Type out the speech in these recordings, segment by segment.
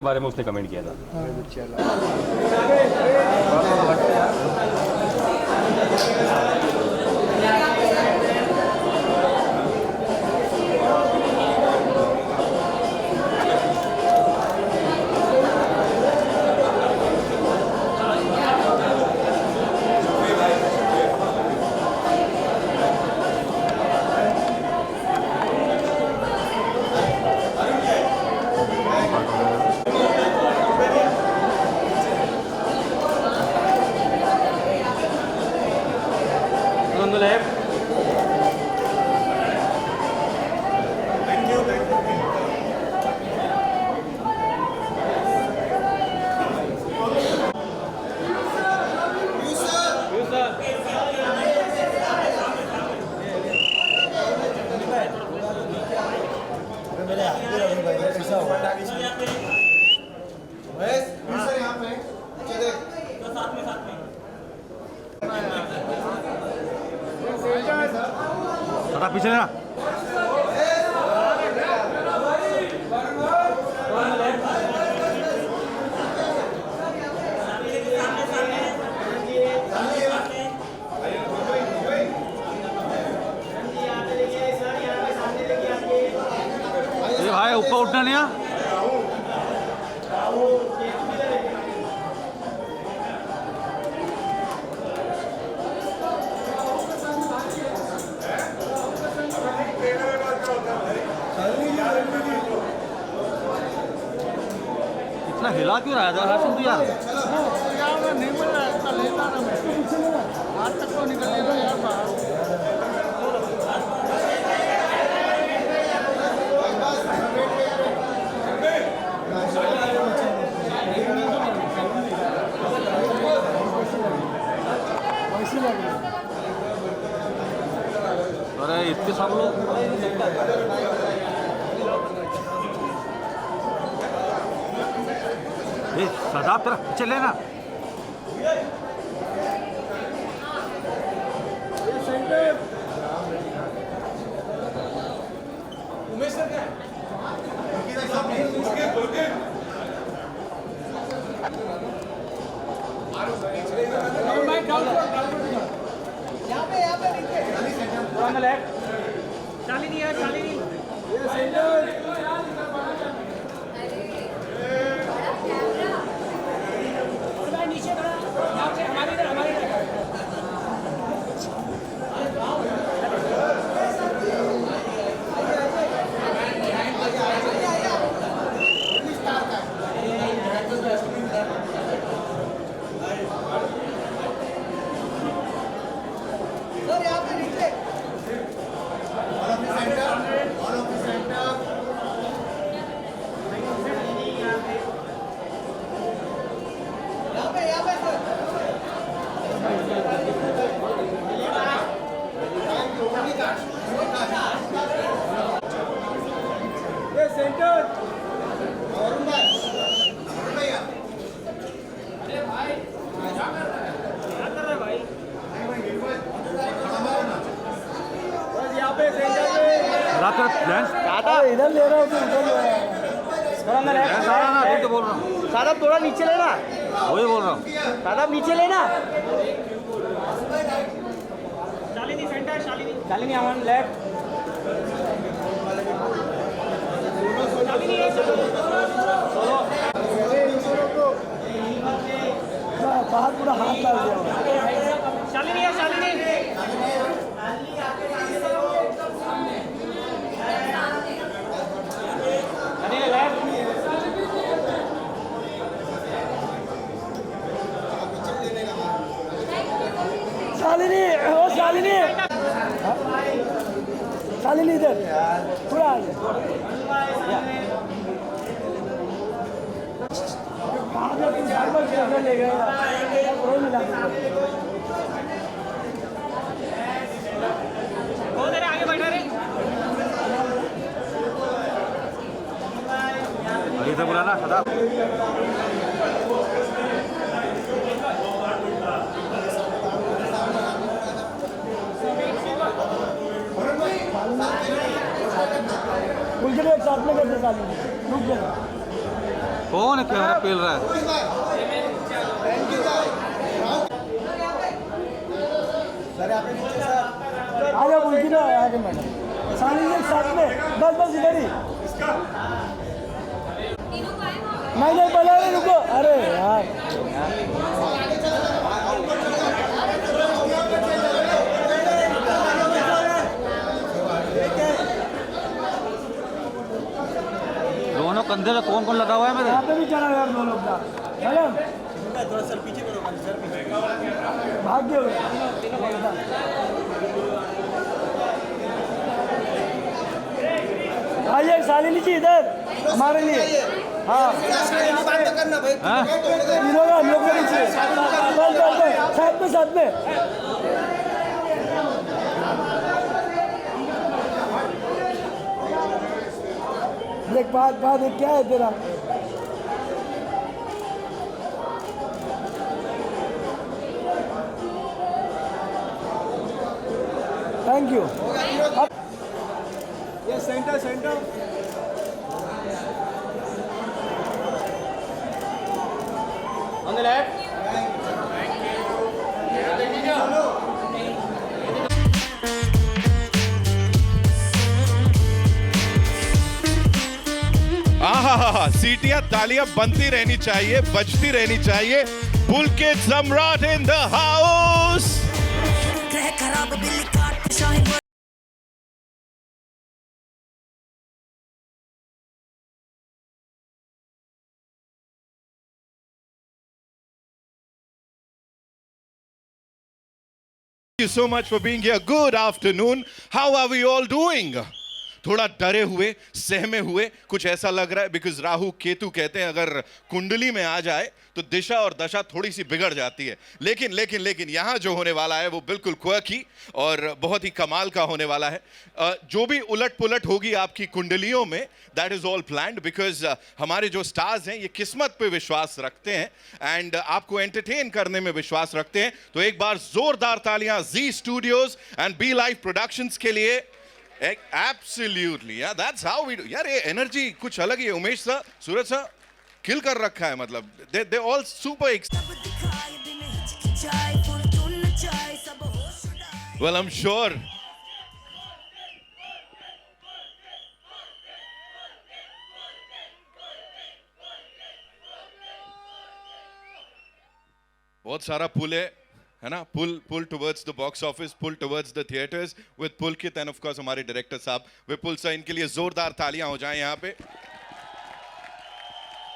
बारे में उसने कमेंट किया था। On the left. Thank you. You sir. You sir. मेरे हाथ में रवि भाई कैसा हुआ? बस सर यहाँ पे चले तो साथ में थोड़ा पीछे लेना। ये भाई ऊपर उठना नहीं है। इतना हिला क्यों रहा था हर्षन तू यार? नहीं मिल रहा है, लेता ना मैं हाथ तक तो निकल लेगा यार बाहर। अरे इतने सब लोग सदाब तेरा पीछे लेना। उमेश सर क्या शालिनी है शालिनी नीचे हमारी इधर ले रहा हूँ तो बोल रहा हूँ। साहब थोड़ा नीचे लेना, वही बोल रहा हूँ। साहब नीचे लेना। Shalini centre, Shalini on left. बाहर पूरा हाथ लग गया। शालिनी है शालिनी शालिनी ओ शालिनी शालिनी इधर थोड़ा आगे ले गया आगे बैठा रे अभी से बुलाना सदा साथ में करते रुक गया। कौन है कैमरा पेल रहा है? आगे बोल ना आगे मैडम सारी एक साथ में बस इधर ही नहीं बना रहे रुको अरे यार दोनों कंधे पे कौन कौन लगा हुआ है मेरे? यहाँ पे भी चला यार दोनों का मैडम थोड़ा सर पीछे करो सर पीछे भाग्य हो आइए शालिनी जी इधर हमारे लिए हाँ बात तो करना भाई तीनों का हम लोग के नीचे साथ में एक बात क्या है तेरा थैंक यू ये सेंटर ऑन द लेफ्ट सीटियां तालियां बनती रहनी चाहिए, बजती रहनी चाहिए। Pulkit Samrat in the house. Thank you so much for being here. Good afternoon. How are we all doing? थोड़ा डरे हुए, सहमे हुए, कुछ ऐसा लग रहा है बिकॉज राहु केतु कहते हैं अगर कुंडली में आ जाए तो दिशा और दशा थोड़ी सी बिगड़ जाती है। लेकिन यहाँ जो होने वाला है वो बिल्कुल क्वर्की और बहुत ही कमाल का होने वाला है। जो भी उलट पुलट होगी आपकी कुंडलियों में, that is all planned because हमारे जो स्टार्स हैं ये किस्मत पे विश्वास रखते हैं एंड आपको एंटरटेन करने में विश्वास रखते हैं। तो एक बार जोरदार तालियां Zee studios and B live productions के लिए। Absolutely, yeah, that's how we do. यार ये एनर्जी कुछ अलग ही है। उमेश सर, सूरज सर किल कर रखा है, मतलब they all super well, I'm sure बहुत सारा पुल है ना, pull towards the box office, pull towards the theatres with Pulkit and of course हमारे डायरेक्टर साहब विपुल सर। इनके लिए जोरदार तालियां हो जाएं यहाँ पे।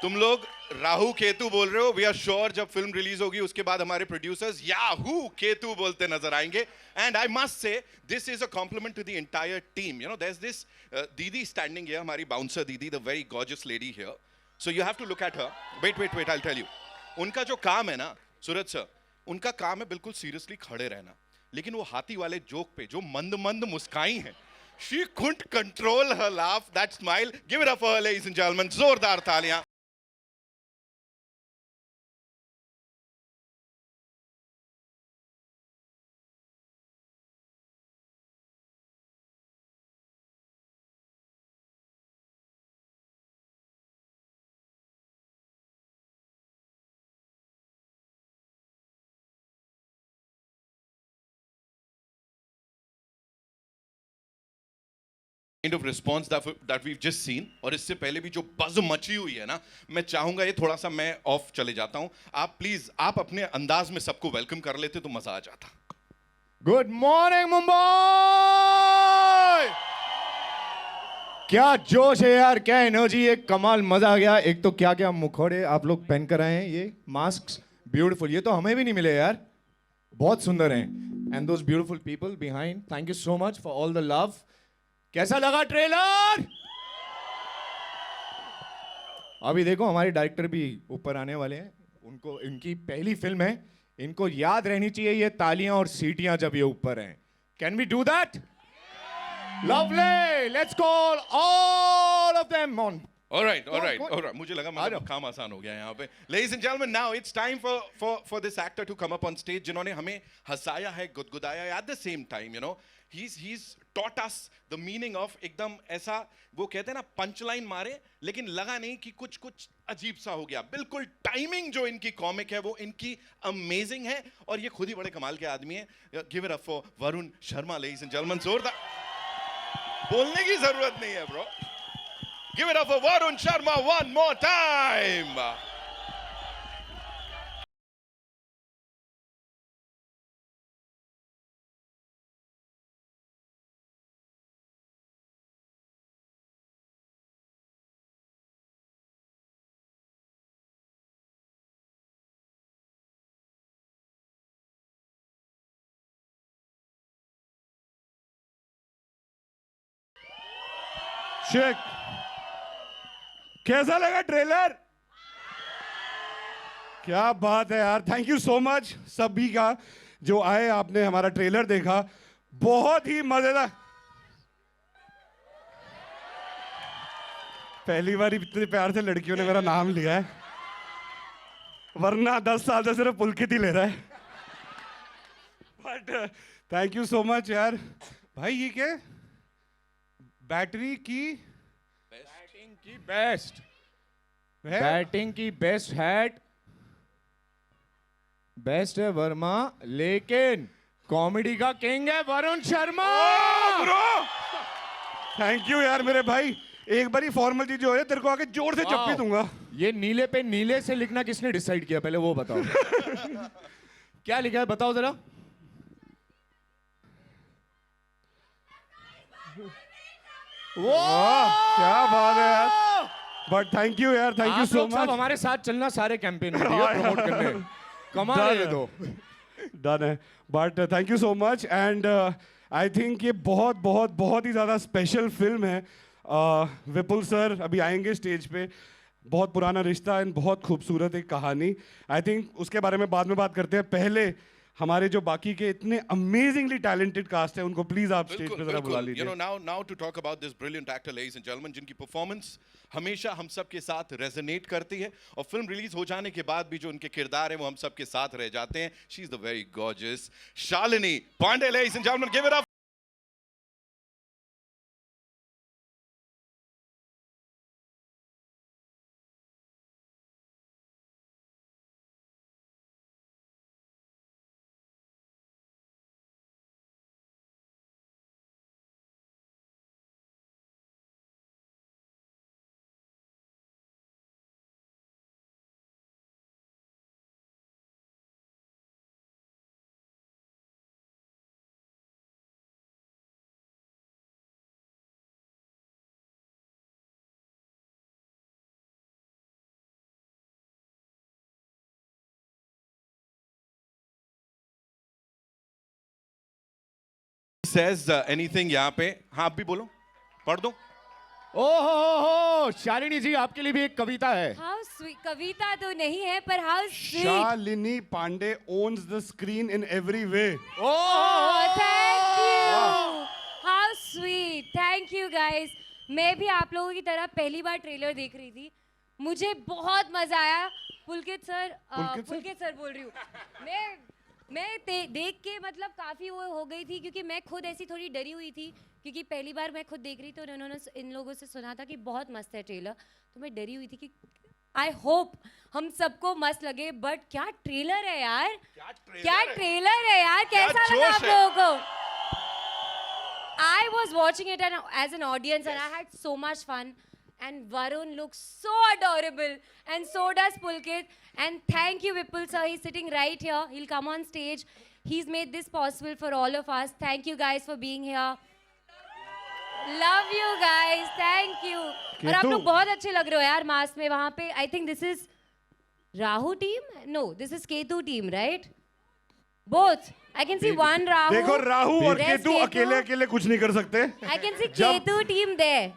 तुम लोग राहु केतु बोल रहे हो, वी आर श्योर जब फिल्म रिलीज होगी उसके बाद हमारे प्रोड्यूसर्स याहू केतु बोलते नजर आएंगे। And I must say this is a compliment to the entire team. You know there is this didi standing here, हमारी बाउंसर दीदी, the very gorgeous lady here. So you have to look at her. Wait I tell you, उनका जो काम है ना सूरज sir, उनका काम है बिल्कुल सीरियसली खड़े रहना, लेकिन वो हाथी वाले जोक पे जो मंद मुस्काई है, she couldn't control her laugh, that smile. Give it up for her ladies and gentleman, जोरदार तालियां। Kind of response that we've just seen, और इससे पहले भी जो बज़ मची हुई है ना, मैं चाहूंगा ये थोड़ा सा मैं ऑफ चले जाता हूं। आप प्लीज आप अपने अंदाज में सबको वेलकम कर लेते तो मजा आ जाता। Good morning Mumbai. क्या जोश है यार, क्या एनर्जी है, कमाल, मजा आ गया। एक तो क्या क्या मुखौड़े आप लोग पहन कर आए हैं, ये मास्क ब्यूटीफुल, ये तो हमें भी नहीं मिले यार, बहुत सुंदर हैं। And those beautiful people behind, thank you so much for all the love. कैसा लगा ट्रेलर? अभी देखो हमारे डायरेक्टर भी ऊपर आने वाले हैं, उनको इनकी पहली फिल्म है, इनको याद रहनी चाहिए ये तालियां और सीटियां जब ये ऊपर हैं। Can we do that? Lovely, let's call all of them on. All right. मुझे लगा मतलब काम आसान हो गया यहाँ पे। Ladies and gentlemen, now it's time for this actor to come up on stage, जिन्होंने हमें हंसाया है, गुदगुदाया है, at the same time, you know, he's taught us the meaning of एकदम ऐसा वो कहते हैं ना पंच लाइन मारे लेकिन लगा नहीं कि कुछ कुछ अजीब सा हो गया. बिल्कुल टाइमिंग जो इनकी कॉमिक है वो इनकी अमेजिंग है और ये खुद ही बड़े कमाल के आदमी है. Give it up for Varun Sharma ladies and gentleman. जोरदार बोलने की जरूरत नहीं है bro. Give it up for Varun Sharma one more time. Sheikh, कैसा लगा ट्रेलर? क्या बात है यार. थैंक यू सो मच सभी का जो आए, आपने हमारा ट्रेलर देखा. बहुत ही मजेदार. पहली बार इतने प्यार से लड़कियों ने मेरा नाम लिया है, वरना 10 साल से सिर्फ पुलकित ही ले रहा है. But thank you so much यार. भाई ये क्या बैटरी की बेस्ट बैटिंग की बेस्ट हैट बेस्ट है वर्मा, लेकिन कॉमेडी का किंग है Varun Sharma. Bro thank you यार मेरे भाई. एक बारी फॉर्मल चीज जो है तेरे को आके जोर से चप्पी दूंगा. ये नीले पे नीले से लिखना किसने डिसाइड किया, पहले वो बताओ. क्या लिखा है बताओ जरा. क्या बात है यार. बट थैंक यू यार, थैंक यू सो मच. हमारे साथ चलना सारे कैंपेन में प्रमोट करने. कमाल है ये तो. डन है. But thank you so much and I think ये बहुत बहुत बहुत ही ज़्यादा स्पेशल फिल्म है. विपुल सर अभी आएंगे स्टेज पे. बहुत पुराना रिश्ता एंड बहुत खूबसूरत एक कहानी. आई थिंक उसके बारे में बाद में बात करते हैं. पहले हमारे जो बाकी के इतने अमेजिंगली टैलेंटेड कास्ट है उनको प्लीज आप स्टेज पे जरा बुला लीजिए. You know, now to talk about this brilliant actor, ladies and gentlemen, जिनकी परफॉर्मेंस हमेशा हम सब के साथ रेजोनेट करती है और फिल्म रिलीज हो जाने के बाद भी जो उनके किरदार हैं वो हम सब के साथ रह जाते हैं. She is the very gorgeous Shalini Pandey. ladies and gentlemen, give it up. Says anything यहाँ पे. हाँ आप भी बोलो, पढ़ दो. ओहो शालिनी जी, आपके लिए भी एक कविता है. How sweet. कविता तो नहीं है पर how sweet. Shalini Pandey owns the screen in every way. Thank you. How sweet. Thank you guys. मैं भी आप लोगों की तरह पहली बार ट्रेलर देख रही थी. मुझे बहुत मजा आया. पुलकित सर बोल रही हूँ मैं देख के मतलब काफ़ी वो हो गई थी क्योंकि मैं खुद ऐसी थोड़ी डरी हुई थी क्योंकि पहली बार मैं खुद देख रही थी और उन्होंने इन लोगों से सुना था कि बहुत मस्त है ट्रेलर. तो मैं डरी हुई थी कि आई होप हम सबको मस्त लगे. बट क्या ट्रेलर है यार. क्या ट्रेलर है यार. कैसा लगा आप लोगों को. I was watching it as an audience and I had so much fun. And Varun looks so adorable and so does Pulkit. And thank you Vipul sir, he's sitting right here. He'll come on stage. He's made this possible for all of us. Thank you guys for being here. Love you guys. Thank you. और आप लोग बहुत अच्छे लग रहे हो यार mask में वहाँ पे. I think this is Rahu team? No, this is Ketu team, right? Both. I can see one Rahu. देखो राहु और केतु अकेले अकेले कुछ नहीं कर सकते. I can see Ketu team there.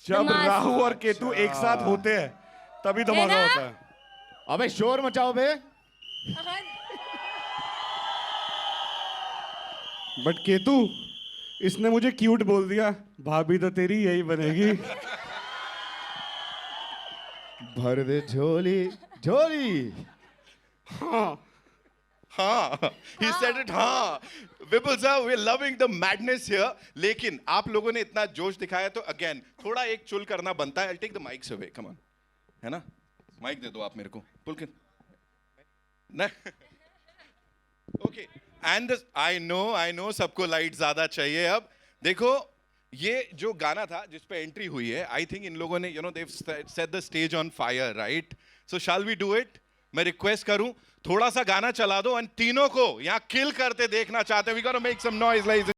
जब राहु और केतु एक साथ होते हैं तभी धमाका होता है. अबे शोर मचाओ बे. बट केतु इसने मुझे क्यूट बोल दिया. भाभी तो तेरी यही बनेगी. भर दे झोली झोली. हाँ हाँ, he said it, हाँ. Vipul sir, we're loving the madness here. लेकिन आप लोगों ने इतना जोश दिखाया तो again थोड़ा एक चुल करना बनता है. I'll take the mics away. Come on, है ना? माइक दे दो आप मेरे को. पुलकित. नहीं. Okay. And I know सबको लाइट ज्यादा चाहिए अब. देखो ये जो गाना था जिस पे एंट्री हुई है, आई थिंक इन लोगों ने they've set the stage on fire, right? So shall we do it? मैं रिक्वेस्ट करूं थोड़ा सा गाना चला दो और तीनों को यहां किल करते देखना चाहते हैं. We gotta make some noise, ladies.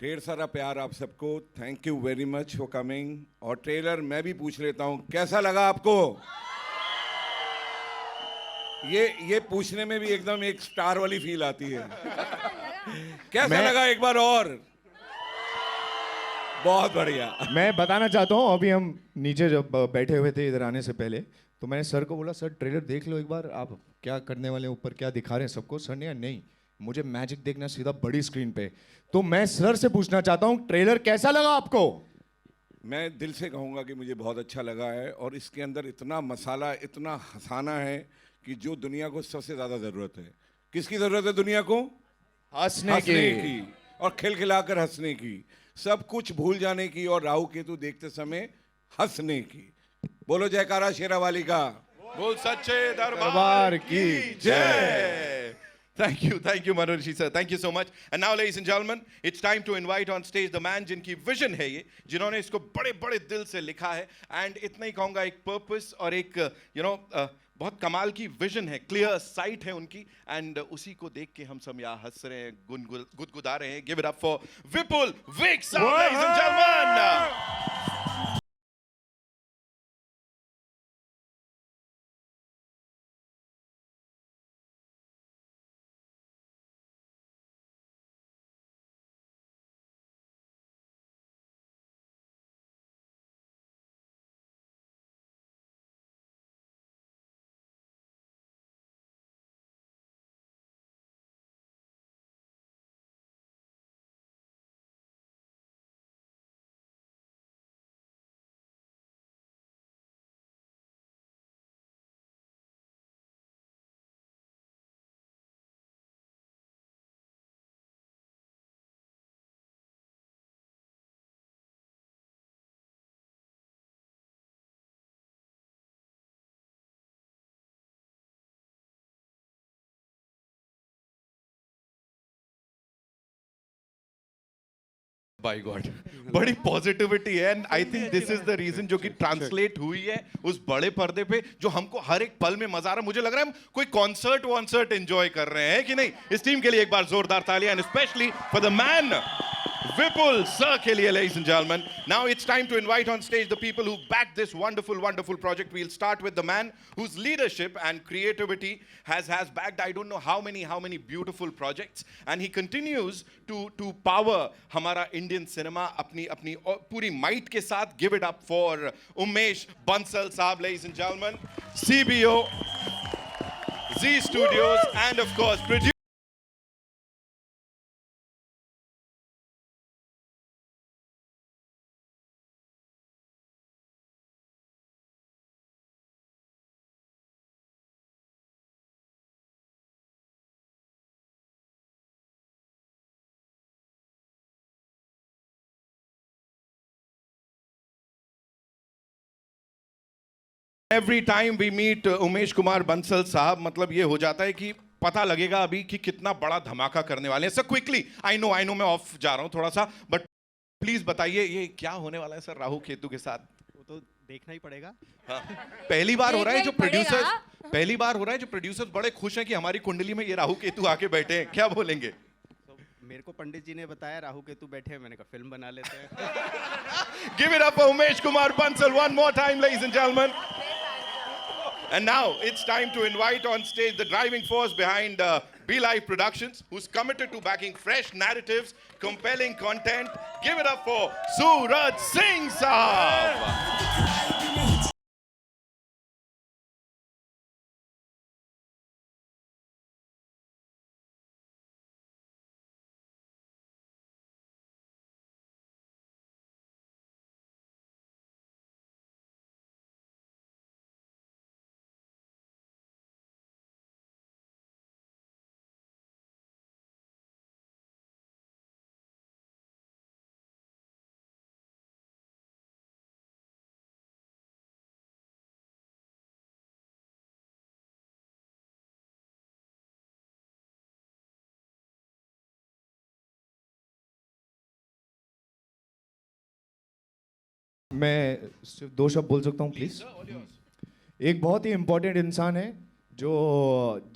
ढेर सारा प्यार आप सबको. Thank you very much for coming. और ट्रेलर मैं भी पूछ लेता हूं, कैसा लगा आपको? ये पूछने में भी एकदम एक स्टार वाली फील आती है. कैसा लगा एक बार और? बहुत बढ़िया. मैं बताना चाहता हूँ, अभी हम नीचे जब बैठे हुए थे इधर आने से पहले, तो मैंने सर को बोला, सर ट्रेलर देख लो एक बार, आप क्या करने वाले हैं, ऊपर क्या दिखा रहे हैं सबको. सर ने कहा नहीं, मुझे मैजिक देखना सीधा बड़ी स्क्रीन पे. तो मैं सर से पूछना चाहता हूँ, ट्रेलर कैसा लगा आपको? मैं दिल से कहूंगा कि मुझे बहुत अच्छा लगा है. और इसके अंदर इतना मसाला, इतना हंसाना है कि जो दुनिया को सबसे ज्यादा जरूरत है. किसकी जरूरत है दुनिया को? हंसने की. और खिलखिलाकर हंसने की, सब कुछ भूल जाने की, और राहु केतु देखते समय हंसने की. बोलो जयकारा शेरावाली का. बोल सच्चे दरबार की जय. Thank you, Manoj sir. Thank you so much. And now, ladies and gentlemen, it's time to invite on stage the man जिनकी vision है ये, जिन्होंने इसको बड़े बड़े दिल से लिखा है. And इतना ही कहूँगा, एक purpose और एक बहुत कमाल की vision है, clear sight है उनकी. And उसी को देख के हम सब यहाँ हंस रहे हैं, गुदगुदा रहे हैं. Give it up for Vipul Vik, ladies and gentlemen. By God, बड़ी पॉजिटिविटी है and I think this is the reason जो कि ट्रांसलेट हुई है उस बड़े पर्दे पे, जो हमको हर एक पल में मजा आ रहा है। मुझे लग रहा है हम कोई कॉन्सर्ट एंजॉय कर रहे हैं कि नहीं। इस टीम के लिए एक बार जोरदार तालियां, and specially for the man Vipul sir ke liye, ladies and gentlemen. Now it's time to invite on stage the people who backed this wonderful project. We'll start with the man whose leadership and creativity has backed I don't know how many beautiful projects, and he continues to power hamara Indian cinema apni puri might ke sath. Give it up for Umesh Bansal sahab, ladies and gentlemen, CBO, Z Studios, and of course producer. Every time we meet Umesh Kumar Bansal साहब, मतलब ये हो जाता है कि पता लगेगा अभी कि कितना बड़ा धमाका करने वाले हैं। सर क्विकली, आई नो मैं ऑफ जा रहा हूँ थोड़ा सा, बट प्लीज बताइए ये क्या होने वाला है सर राहु केतु के साथ। वो तो देखना ही पड़ेगा। हाँ। पहली बार हो रहा है जो देखना ही प्रोड्यूसर्स बड़े खुश हैं कि हमारी कुंडली में ये राहु केतु आके बैठे हैं। क्या बोलेंगे? मेरे को पंडित जी ने बताया राहु केतु बैठे हैं, मैंने कहा फिल्म बना लेते हैं। Give it up for Umesh Kumar Bansal one more time, ladies and gentlemen. And now it's time to invite on stage the driving force behind Be Live Productions, who's committed to backing fresh narratives, compelling content. Give it up for Suraj Singh Saab. मैं सिर्फ 2 शब्द बोल सकता हूँ please. एक बहुत ही important इंसान है जो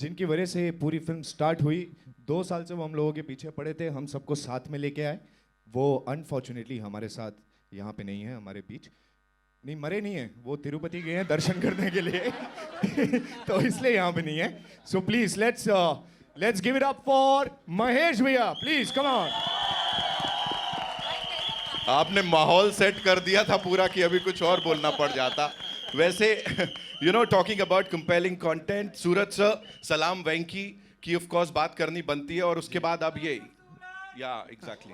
जिनकी वजह से पूरी फिल्म स्टार्ट हुई। 2 साल से वो हम लोगों के पीछे पड़े थे, हम सबको साथ में लेके आए। वो अनफॉर्चुनेटली हमारे साथ यहाँ पे नहीं है, हमारे बीच नहीं, मरे नहीं है, वो तिरुपति गए हैं दर्शन करने के लिए तो इसलिए यहाँ पे नहीं है। So please let's give it up for Mahesh भैया, प्लीज कम ऑन। आपने माहौल सेट कर दिया था पूरा कि अभी कुछ और बोलना पड़ जाता। वैसे talking about compelling content, Suraj sir, सलाम वेंकी की ऑफ कोर्स बात करनी बनती है, और उसके बाद अब ये एग्जैक्टली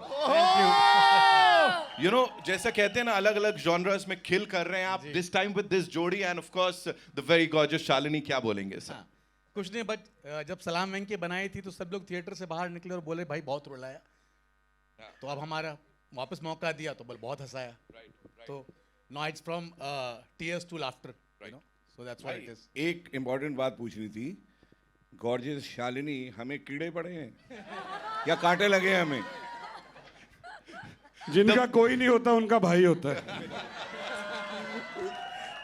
जैसा कहते हैं ना, अलग अलग जॉनर्स में खिल कर रहे हैं आप दिस टाइम विद दिस जोड़ी, and of course the very gorgeous Shalini. क्या बोलेंगे सर? कुछ नहीं, बट जब सलाम वेंकी बनाई थी तो सब लोग थिएटर से बाहर निकले और बोले भाई बहुत रुलाया, तो अब हमारा वापस मौका दिया तो बहुत हंसाया। तो now it's from tears to laughter, you know, so that's what it is. एक इम्पोर्टेंट बात पूछनी थी, गॉर्जियस शालिनी, हमें कीड़े पड़े हैं या कांटे लगे हैं हमें? जिनका कोई नहीं होता उनका भाई होता है।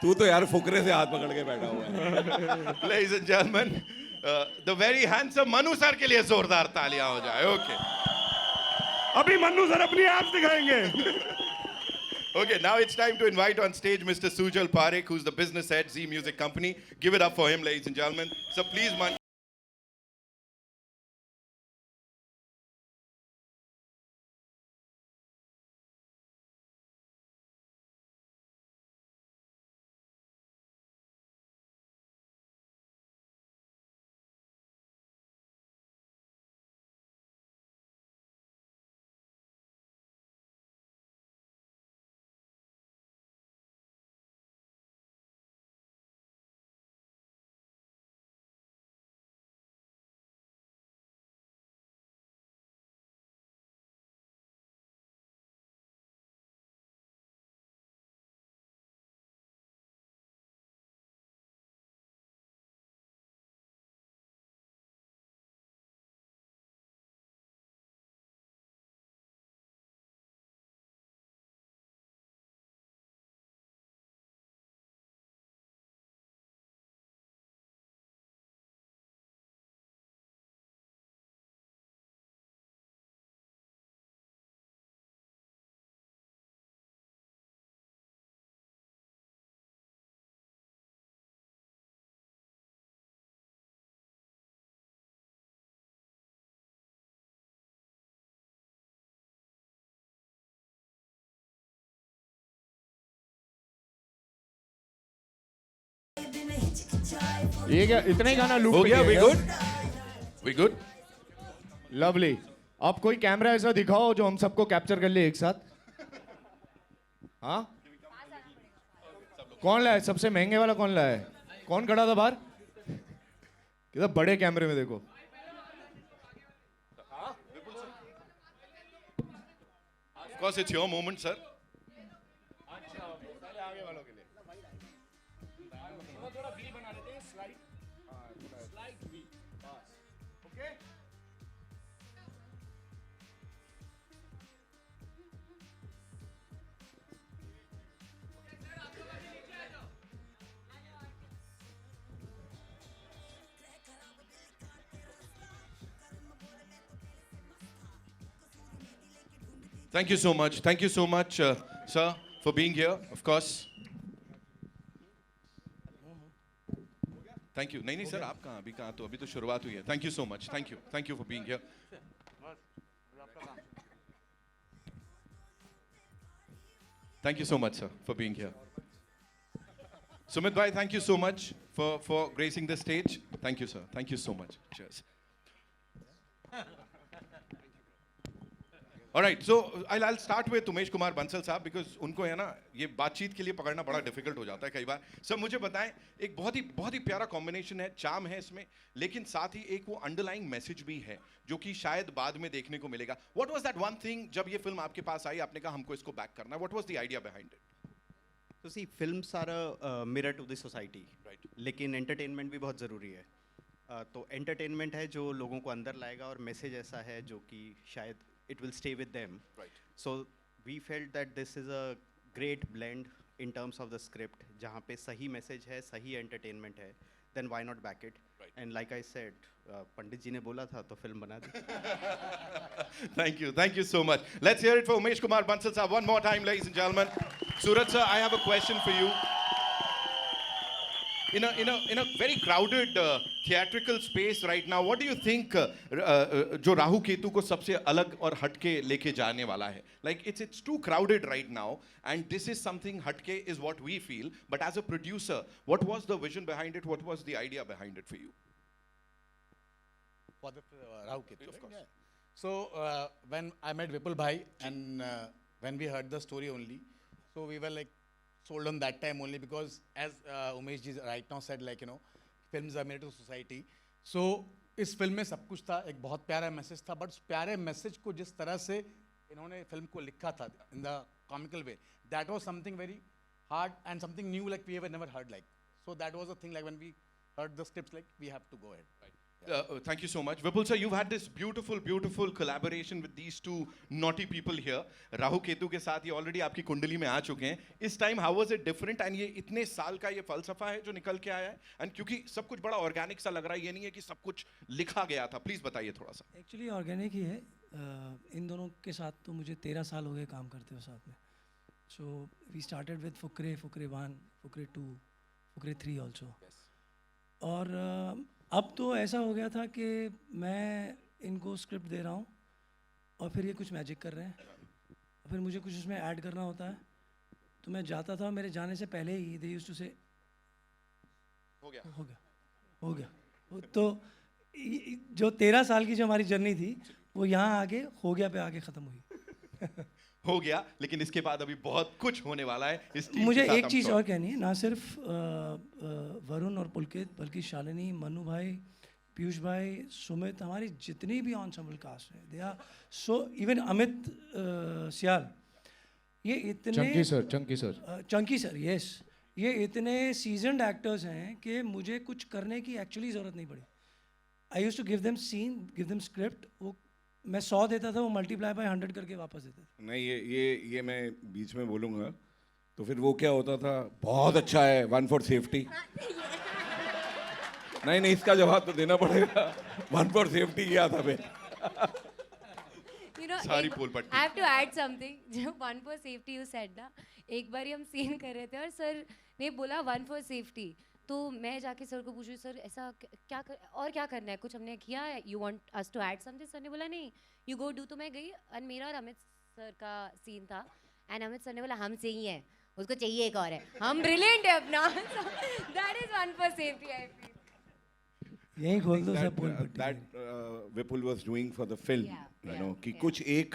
तू तो यार फुकरे से हाथ पकड़ के बैठा हुआ है। Ladies and gentlemen, the very handsome Manu sir के लिए जोरदार तालियां हो जाए। ओके, अभी मन्नू सर अपनी ऐप दिखाएंगे। Okay, now it's time to invite on stage Mr. Sujal Parekh, who's the business head, Z Music Company. Give it up for him, ladies and gentlemen. So please, ये क्या इतना ही गाना loop हो पे गया? किया वी क्या? गुड? We good? लवली। अब कोई कैमरा ऐसा दिखाओ जो हम सबको कैप्चर कर ले एक साथ। हाँ, कौन लाया सबसे महंगे वाला? कौन लाया है? कौन खड़ा था बाहर? किधर बड़े कैमरे में देखो। Of course, it's your moment, sir. Thank you so much. Thank you so much, sir, for being here, of course. Thank you. नहीं नहीं सर, आप कहाँ? अभी कहाँ? तो अभी तो शुरुआत हुई है. Thank you so much. Thank you. Thank you for being here. Thank you so much, sir, for being here. Sumit bhai, thank you so much for gracing the stage. Thank you, sir. Thank you so much. Cheers. All right, so I'll start with Umesh Kumar Bansal साहब because उनको है ना ये बातचीत के लिए पकड़ना बड़ा डिफिकल्ट हो जाता है कई बार. सर मुझे बताएं, एक बहुत ही प्यारा कॉम्बिनेशन है, चार्म है इसमें, लेकिन साथ ही एक वो अंडरलाइंग मैसेज भी है जो कि शायद बाद में देखने को मिलेगा. What was that one thing जब ये फिल्म आपके पास आई आपने कहा हमको इसको बैक करना है? What was the idea behind it? तो see films are a mirror to the society, Right. लेकिन एंटरटेनमेंट भी बहुत ज़रूरी है. तो एंटरटेनमेंट है जो लोगों को अंदर लाएगा और मैसेज ऐसा है जो कि शायद it will stay with them. Right. So we felt that this is a great blend in terms of the script. जहाँ पे सही मैसेज है, सही एंटरटेनमेंट है, then why not back it? Right. And like I said, पंडित जी ने बोला था तो फिल्म बना दी. Thank you so much. Let's hear it for Umesh Kumar Bansal sir one more time, ladies and gentlemen. Suraj sir, I have a question for you. In a very crowded theatrical space right now, what do you think जो राहु केतु को सबसे अलग और हटके लेके जाने वाला है? Like it's too crowded right now, and this is something hatke is what we feel. But as a producer, what was the vision behind it? What was the idea behind it for you? For the Rahu Ketu, Of course. right? Yeah. So when I met Vipul Bhai and when we heard the story only, so we were like sold on that time only because as Umesh ji right now said, like you know, films are made to society. So इस film में सब कुछ था, एक बहुत प्यारा message था, but उस प्यारे मैसेज को जिस तरह से इन्होंने फिल्म को लिखा था in the comical way, that was something very hard and something new like we have never heard like. So that was the thing, like when we heard the scripts, like we have to go ahead. Thank you so much. Vipul sir, you've had this beautiful collaboration with these two naughty people here. Rahu Ketu के साथ ये already आपकी कुंडली में आ चुके हैं. इस time how was it different? And ये इतने साल का ये फलसफा है जो निकल के आया है. And क्योंकि सब कुछ बड़ा organic सा लग रहा है, ये नहीं है कि सब कुछ लिखा गया था. Please बताइए थोड़ा सा. एक्चुअली ऑर्गेनिक ही है. इन दोनों के साथ तो मुझे 13 साल हो गए काम करते हुए साथ में. So we started with Fukrey 1, Fukrey 2, Fukrey 3 also. और अब तो ऐसा हो गया था कि मैं इनको स्क्रिप्ट दे रहा हूँ और फिर ये कुछ मैजिक कर रहे हैं, और फिर मुझे कुछ उसमें ऐड करना होता है. तो मैं जाता था, मेरे जाने से पहले ही दे यूज्ड टू से हो गया. तो जो 13 साल की जो हमारी जर्नी थी वो यहाँ आके हो गया पे आके ख़त्म हुई. हो गया, लेकिन इसके बाद अभी बहुत कुछ होने वाला है इस टीम मुझे के साथ. एक I'm चीज़ sure. और कहनी है, ना सिर्फ वरुण और पुलकित बल्कि शालिनी, मनु भाई, पीयूष भाई, सुमित, हमारी जितनी भी ऑनसेंबल कास्ट है, they are so, even Amit Sial, ये इतने चंकी सर यस, ये इतने सीजन्ड एक्टर्स हैं कि मुझे कुछ करने की एक्चुअली ज़रूरत नहीं पड़ी. I used to give them scene, give them script, वो मैं 100 देता था, वो मल्टीप्लाई बाय 100 करके वापस देते थे. नहीं ये मैं बीच में बोलूँगा तो फिर वो क्या होता था, बहुत अच्छा है, 1 for safety. नहीं इसका जवाब तो देना पड़ेगा. 1 for safety क्या था फिर? You know, सारी पोल पट्टी. I have to add something. जो 1 for safety you said ना, एक बार हम सीन कर रहे थे और सर ने बोला 1 for safety. तो मैं जाके सर को पूछी, सर ऐसा क्या करना है, कुछ हमने किया है, you want us to add something. Sir ने बोला नहीं, यू गो डू. तो मैं गई और मेरा और अमित सर का सीन था एंड अमित सर ने बोला हमसे ही है. उसको चाहिए एक और है, हम ब्रिलियंट है अपना, that is one for safety I feel. यहीं खोल दो सब पोल that Vipul was doing for the film, Yeah, you know, yeah, कि yeah. कुछ एक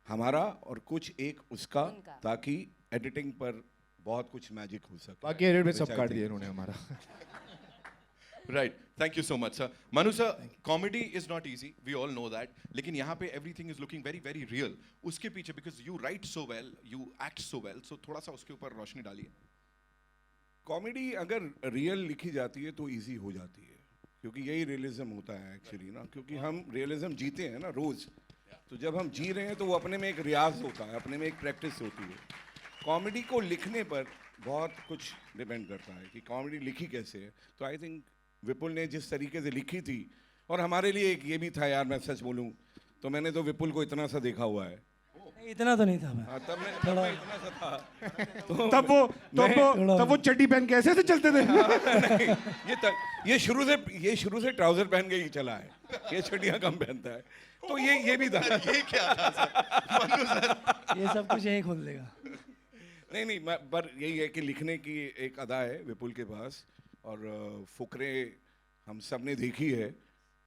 हमारा और कुछ एक उसका, उनका। ताकि एडिटिंग पर बहुत कुछ मैजिक हो सके। बाकी एडिट में सब Which I काट think- दिया इन्होंने हमारा. Right. Thank you so much, sir. Manu sir, comedy is not easy. We all know that. लेकिन यहाँ पे everything is looking very, very real. उसके पीछे because you write so well, you act so well. So थोड़ा सा उसके ऊपर रोशनी डालिए. कॉमेडी अगर रियल लिखी जाती है तो इजी हो जाती है, क्योंकि यही रियलिज्म होता है एक्चुअली ना, क्योंकि हम रियलिज्म जीते हैं ना रोज, तो जब हम जी रहे हैं तो वो अपने में एक रियाज होता है, अपने में एक प्रैक्टिस होती है। कॉमेडी को लिखने पर बहुत कुछ डिपेंड करता है कि कॉमेडी लिखी कैसे है। तो आई थिंक विपुल ने जिस तरीके से लिखी थी, और हमारे लिए एक ये भी था यार, मैं सच बोलूं तो मैंने तो विपुल को इतना सा देखा हुआ है। इतना तो नहीं था मैं। हाँ, तब मैं इतना सा था। तो तब वो चड्डी पहन के ऐसे चलते थे. नहीं, ये शुरू से ट्राउजर पहन के ही चला है, ये चड्डियाँ कम पहनता है, तो ये भी था। ये क्या था सर? मनु सर. ये सब कुछ यहीं खोल देगा। नहीं पर यही है कि लिखने की एक अदा है विपुल के पास, और फुकरे हम सब ने देखी है,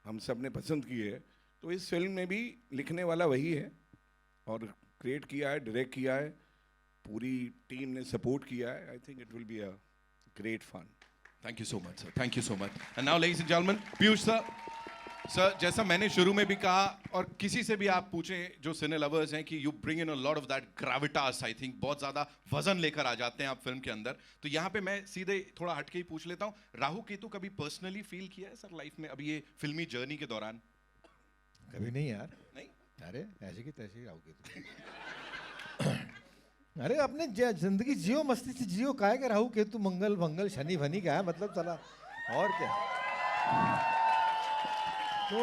हम सब ने पसंद की है, तो इस फिल्म में भी लिखने वाला वही है, और क्रिएट किया है, डायरेक्ट किया है, पूरी टीम ने सपोर्ट किया है। I think it will be a great fun. Thank you so much, sir. Thank you so much. And now, ladies and gentlemen, Piyush sir. Sir, जैसा मैंने शुरू में भी कहा, और किसी से भी आप पूछें जो सिने लवर्स हैं, कि you bring in a lot of that Gravitas, I think बहुत ज़्यादा वजन लेकर आ जाते हैं आप फिल्म के अंदर. तो यहाँ पे मैं सीधे थोड़ा हटके ही पूछ लेता हूँ, राहु केतु कभी पर्सनली फील किया है सर लाइफ में, अभी ये फिल्मी जर्नी के दौरान? कभी नहीं यार. नहीं. अरे ऐसे की तैसे रहोगे तुम. अरे अपने जिंदगी जियो, मस्ती से जियो. काहे के राहु केतु मंगल भंगल शनि भनी का है मतलब, चला और क्या. तो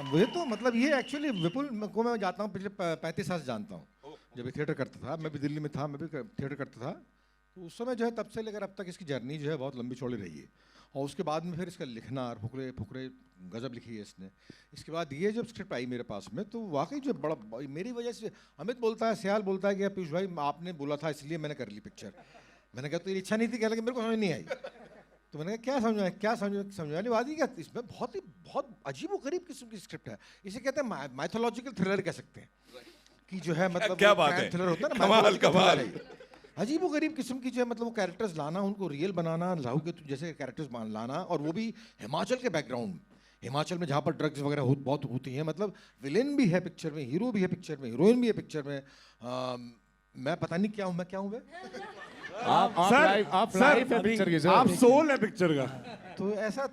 मुझे तो मतलब ये एक्चुअली विपुल को मैं जाता हूँ, पिछले 35 साल से जानता हूँ. जब ये थिएटर करता था, मैं भी दिल्ली में था, मैं भी थिएटर करता था, तो उस समय जो है तब से लेकर अब तक इसकी जर्नी जो है बहुत लंबी चौड़ी रही है. और उसके बाद में फिर इसका लिखना, और फुकरे फुकरे गजब लिखी है इसने. इसके बाद ये जब स्क्रिप्ट आई मेरे पास में, तो वाकई जो बड़ा मेरी वजह से अमित बोलता है, सियाल बोलता है कि पीयूष भाई आपने बोला था इसलिए मैंने कर ली पिक्चर. मैंने कहा तो ये इच्छा नहीं थी, कहला कि मेरे को समझ नहीं आई. तो मैंने कहा क्या समझाने वाली क्या, इसमें बहुत अजीब व गरीब किस्म की स्क्रिप्ट है. इसे कहते हैं माइथोलॉजिकल थ्रिलर कह सकते हैं, कि जो है मतलब क्या बात है, थ्रिलर होता है ना, कमाल कमाल. अजीब व गरीब किस्म की जो है मतलब वो कैरेक्टर्स लाना, उनको रियल बनाना, राहु केतु जैसे कैरेक्टर्स लाना, और वो भी हिमाचल के बैकग्राउंड, हिमाचल में जहाँ पर ड्रग्स वगैरह बहुत होती हैं. मतलब विलेन भी है पिक्चर में, हीरो भी है पिक्चर में, हीरोइन भी है पिक्चर में. मैं पता नहीं क्या हूँ मैं आप लाइफ है पिक्चर की सर. आप सोल है पिक्चर का. तो ऐसा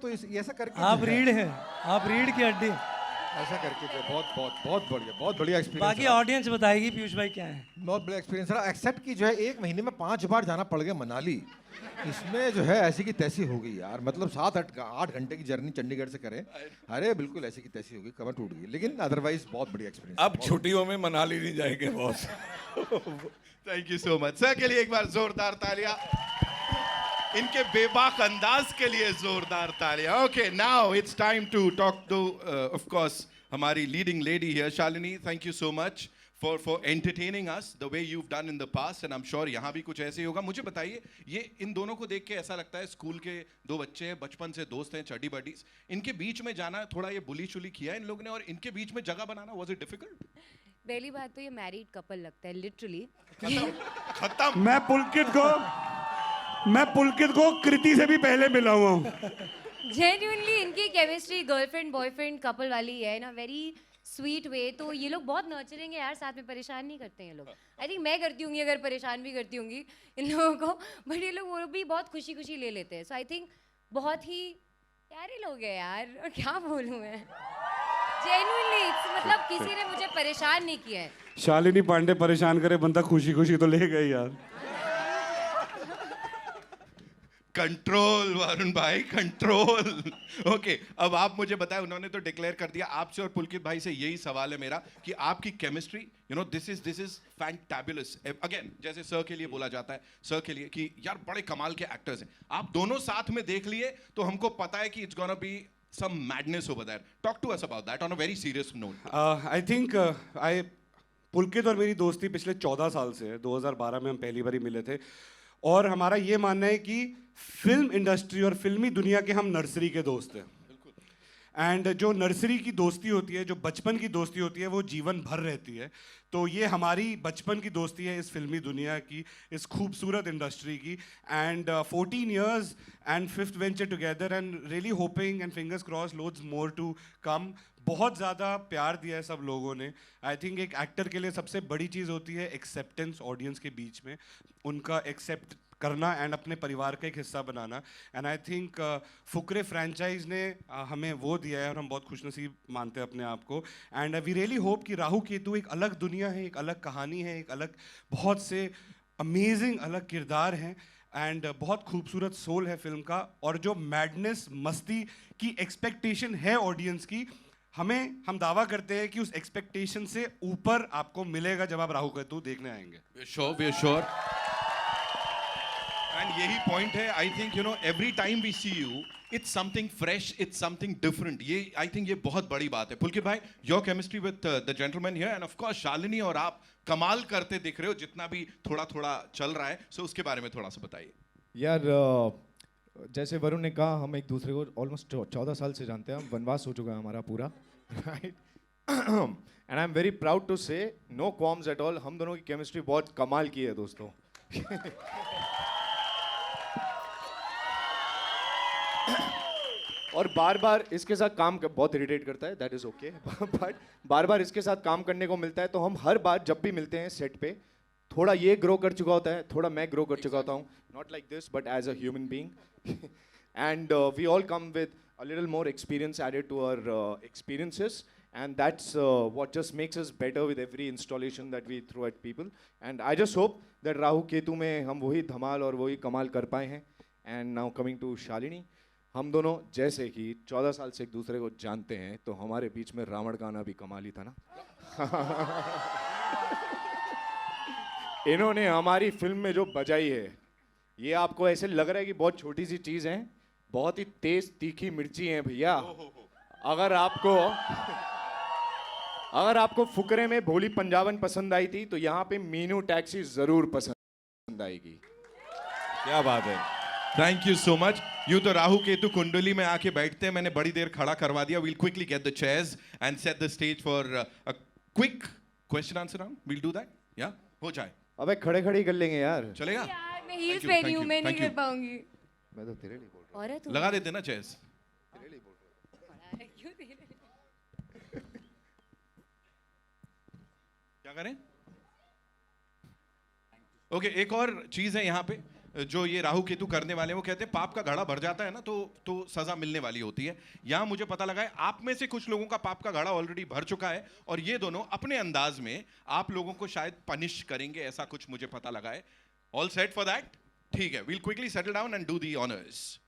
करके आप रीढ़ हैं, आप रीढ़ की हड्डी. ऐसा करके जो बहुत बढ़िया एक्सपीरियंस. बाकी ऑडियंस बताएगी पीयूष भाई क्या है. बहुत बड़ा एक्सपीरियंस रहा. एक्सेप्ट की जो है 1 महीने में 5 बार जाना पड़ गया मनाली. इसमें जो है ऐसी की तैसी हो गई यार. मतलब 7-8 घंटे की जर्नी चंडीगढ़ से करें, अरे बिल्कुल ऐसी की तैसी हो गई, कमर टूट गई. लेकिन अदरवाइज बहुत बढ़िया एक्सपीरियंस. अब छुट्टियों में मनाली नहीं जाएंगे boss. Thank you so much sir. के लिए एक बार जोरदार तालियां, इनके बेबाक अंदाज के लिए जोरदार तालियां. Okay, now it's time to talk to of course हमारी leading lady here, Shalini. Thank you so much for entertaining us the way you done in the past, and I am sure यहाँ भी कुछ ऐसे ही होगा. मुझे बताइए, ये इन दोनों को देख के ऐसा लगता है स्कूल के 2 बच्चे हैं, बचपन से दोस्त हैं, चड्डी बडीज. इनके बीच में जाना, थोड़ा ये बुली चुली किया इन लोगों ने, और इनके बीच में जगह बनाना, वाज इट डिफिकल्ट? पहली बात तो ये मैरिड कपल लगता है लिटरली. खत्म. मैं पुलकित को कृति से भी पहले मिला हुआ हूँ. जेन्युइनली इनकी केमिस्ट्री गर्लफ्रेंड बॉयफ्रेंड कपल वाली है ना, वेरी स्वीट वे. तो ये लोग बहुत नर्चरिंग है यार, साथ में परेशान नहीं करते हैं ये लोग. आई थिंक मैं करती होंगी, अगर परेशान भी करती होंगी इन लोगों को, बट ये लोग वो भी बहुत खुशी खुशी ले लेते हैं. सो आई थिंक बहुत ही प्यारे लोग हैं यार, और क्या बोलूँ मैं. जेन्युइनली मतलब किसी ने मुझे परेशान नहीं किया है. शालिनी पांडे परेशान करे बंदा खुशी खुशी तो ले गई यार. कंट्रोल वरुण भाई, कंट्रोल. ओके, अब आप मुझे बताएं, उन्होंने तो डिक्लेयर कर दिया. आपसे और पुलकित भाई से यही सवाल है मेरा, कि आपकी chemistry, you know, this is fantabulous. Again, जैसे सर के लिए बोला जाता है, सर के लिए कि यार बड़े कमाल के एक्टर्स हैं. आप दोनों साथ में देख लिए तो हमको पता है कि it's gonna be some madness over there. Talk to us about that on a very serious note. I think Pulkit और मेरी दोस्ती पिछले 14 साल से है. 2012 में हम पहली बार मिले थे. और हमारा ये मानना है कि फिल्म इंडस्ट्री और फिल्मी दुनिया के हम नर्सरी के दोस्त हैं। एंड जो नर्सरी की दोस्ती होती है, जो बचपन की दोस्ती होती है, वो जीवन भर रहती है। तो ये हमारी बचपन की दोस्ती है इस फिल्मी दुनिया की, इस खूबसूरत इंडस्ट्री की। And 14 years and 5th venture together and really hoping and fingers cross loads more to come. बहुत ज़्यादा प्यार दिया है सब लोगों ने। आई थिंक एक एक्टर के लिए सबसे बड़ी चीज़ होती है एक्सेप्टेंस ऑडियंस के बीच में, उनका एक्सेप्ट करना एंड अपने परिवार का एक हिस्सा बनाना। And I think Fukrey franchise ने हमें वो दिया है और हम बहुत खुशनसीब मानते हैं अपने आप को। एंड वी रियली होप कि राहु केतु एक अलग दुनिया है, एक अलग कहानी है, एक अलग बहुत से अमेजिंग अलग किरदार हैं एंड बहुत खूबसूरत सोल है फिल्म का। और जो मैडनेस मस्ती की एक्सपेक्टेशन है ऑडियंस की, हम दावा करते हैं कि उस एक्सपेक्टेशन से ऊपर आपको मिलेगा जब आप राहु केतु देखने आएंगे। श्योर एंड यही पॉइंट है। I think you know every time we see you it's something fresh, it's something different. ये आई थिंक ये बहुत बड़ी बात है। पुलकित भाई, your chemistry with the gentleman here and of course Shalini और आप कमाल करते दिख रहे हो जितना भी थोड़ा थोड़ा चल रहा है। सो उसके बारे में थोड़ा सा बताइए यार। जैसे वरुण ने कहा, हम एक दूसरे को ऑलमोस्ट 14 साल से जानते हैं। वनवास हो चुका है हमारा पूरा, right. And I am very proud to say, no qualms at all, हम दोनों की केमिस्ट्री बहुत कमाल की है दोस्तों। और बार बार इसके साथ बहुत इरिटेट करता है, दैट इज ओके, बट बार बार इसके साथ काम करने को मिलता है। तो हम हर बार जब भी मिलते हैं सेट पे, थोड़ा ये ग्रो कर चुका होता है, थोड़ा मैं ग्रो कर चुका होता हूँ, not like this but as a human being. And we all come with a little more experience added to our experiences, and that's what just makes us better with every installation that we throw at people. And I just hope that Rahu Ketu में हम वही धमाल और वही कमाल कर पाए हैं। And now coming to Shalini, हम दोनों जैसे कि 14 साल से एक दूसरे को जानते हैं, तो हमारे बीच में रावण गाना भी कमाल ही था ना। इन्होंने हमारी फिल्म में जो बजाई है, ये आपको ऐसे लग रहा है कि बहुत छोटी सी चीज़ है, बहुत ही तेज तीखी मिर्ची है भैया। अगर आपको फुकरे में भोली पंजाबन पसंद आई थी, तो यहाँ पे मीनू टैक्सी जरूर पसंद आएगी। क्या बात है, थैंक यू सो मच। यूं तो राहु केतु कुंडली में आके बैठते हैं, मैंने बड़ी देर खड़ा करवा दिया। We'll quickly get the chairs and set the stage for a quick question answer round. We'll do that, या हो जाए। अबे खड़े खड़े ही कर लेंगे यार, चलेगा? यार मैं हील्स पहनी हूँ, मैं नहीं कर पाऊंगी। मैं तो तेरे लिए बोल रहा और है तू लगा देते ना चेयर्स। तेरे लिए बोल रहा क्यों तेरे लिए? क्या करें? ओके, एक और चीज है यहाँ पे जो ये राहु केतु करने वाले हैं, वो कहते हैं पाप का घड़ा भर जाता है ना तो सजा मिलने वाली होती है। यहाँ मुझे पता लगा है आप में से कुछ लोगों का पाप का घड़ा ऑलरेडी भर चुका है, और ये दोनों अपने अंदाज में आप लोगों को शायद पनिश करेंगे, ऐसा कुछ मुझे पता लगा है। All set for that? ठीक है, we'll quickly settle down and do the honours.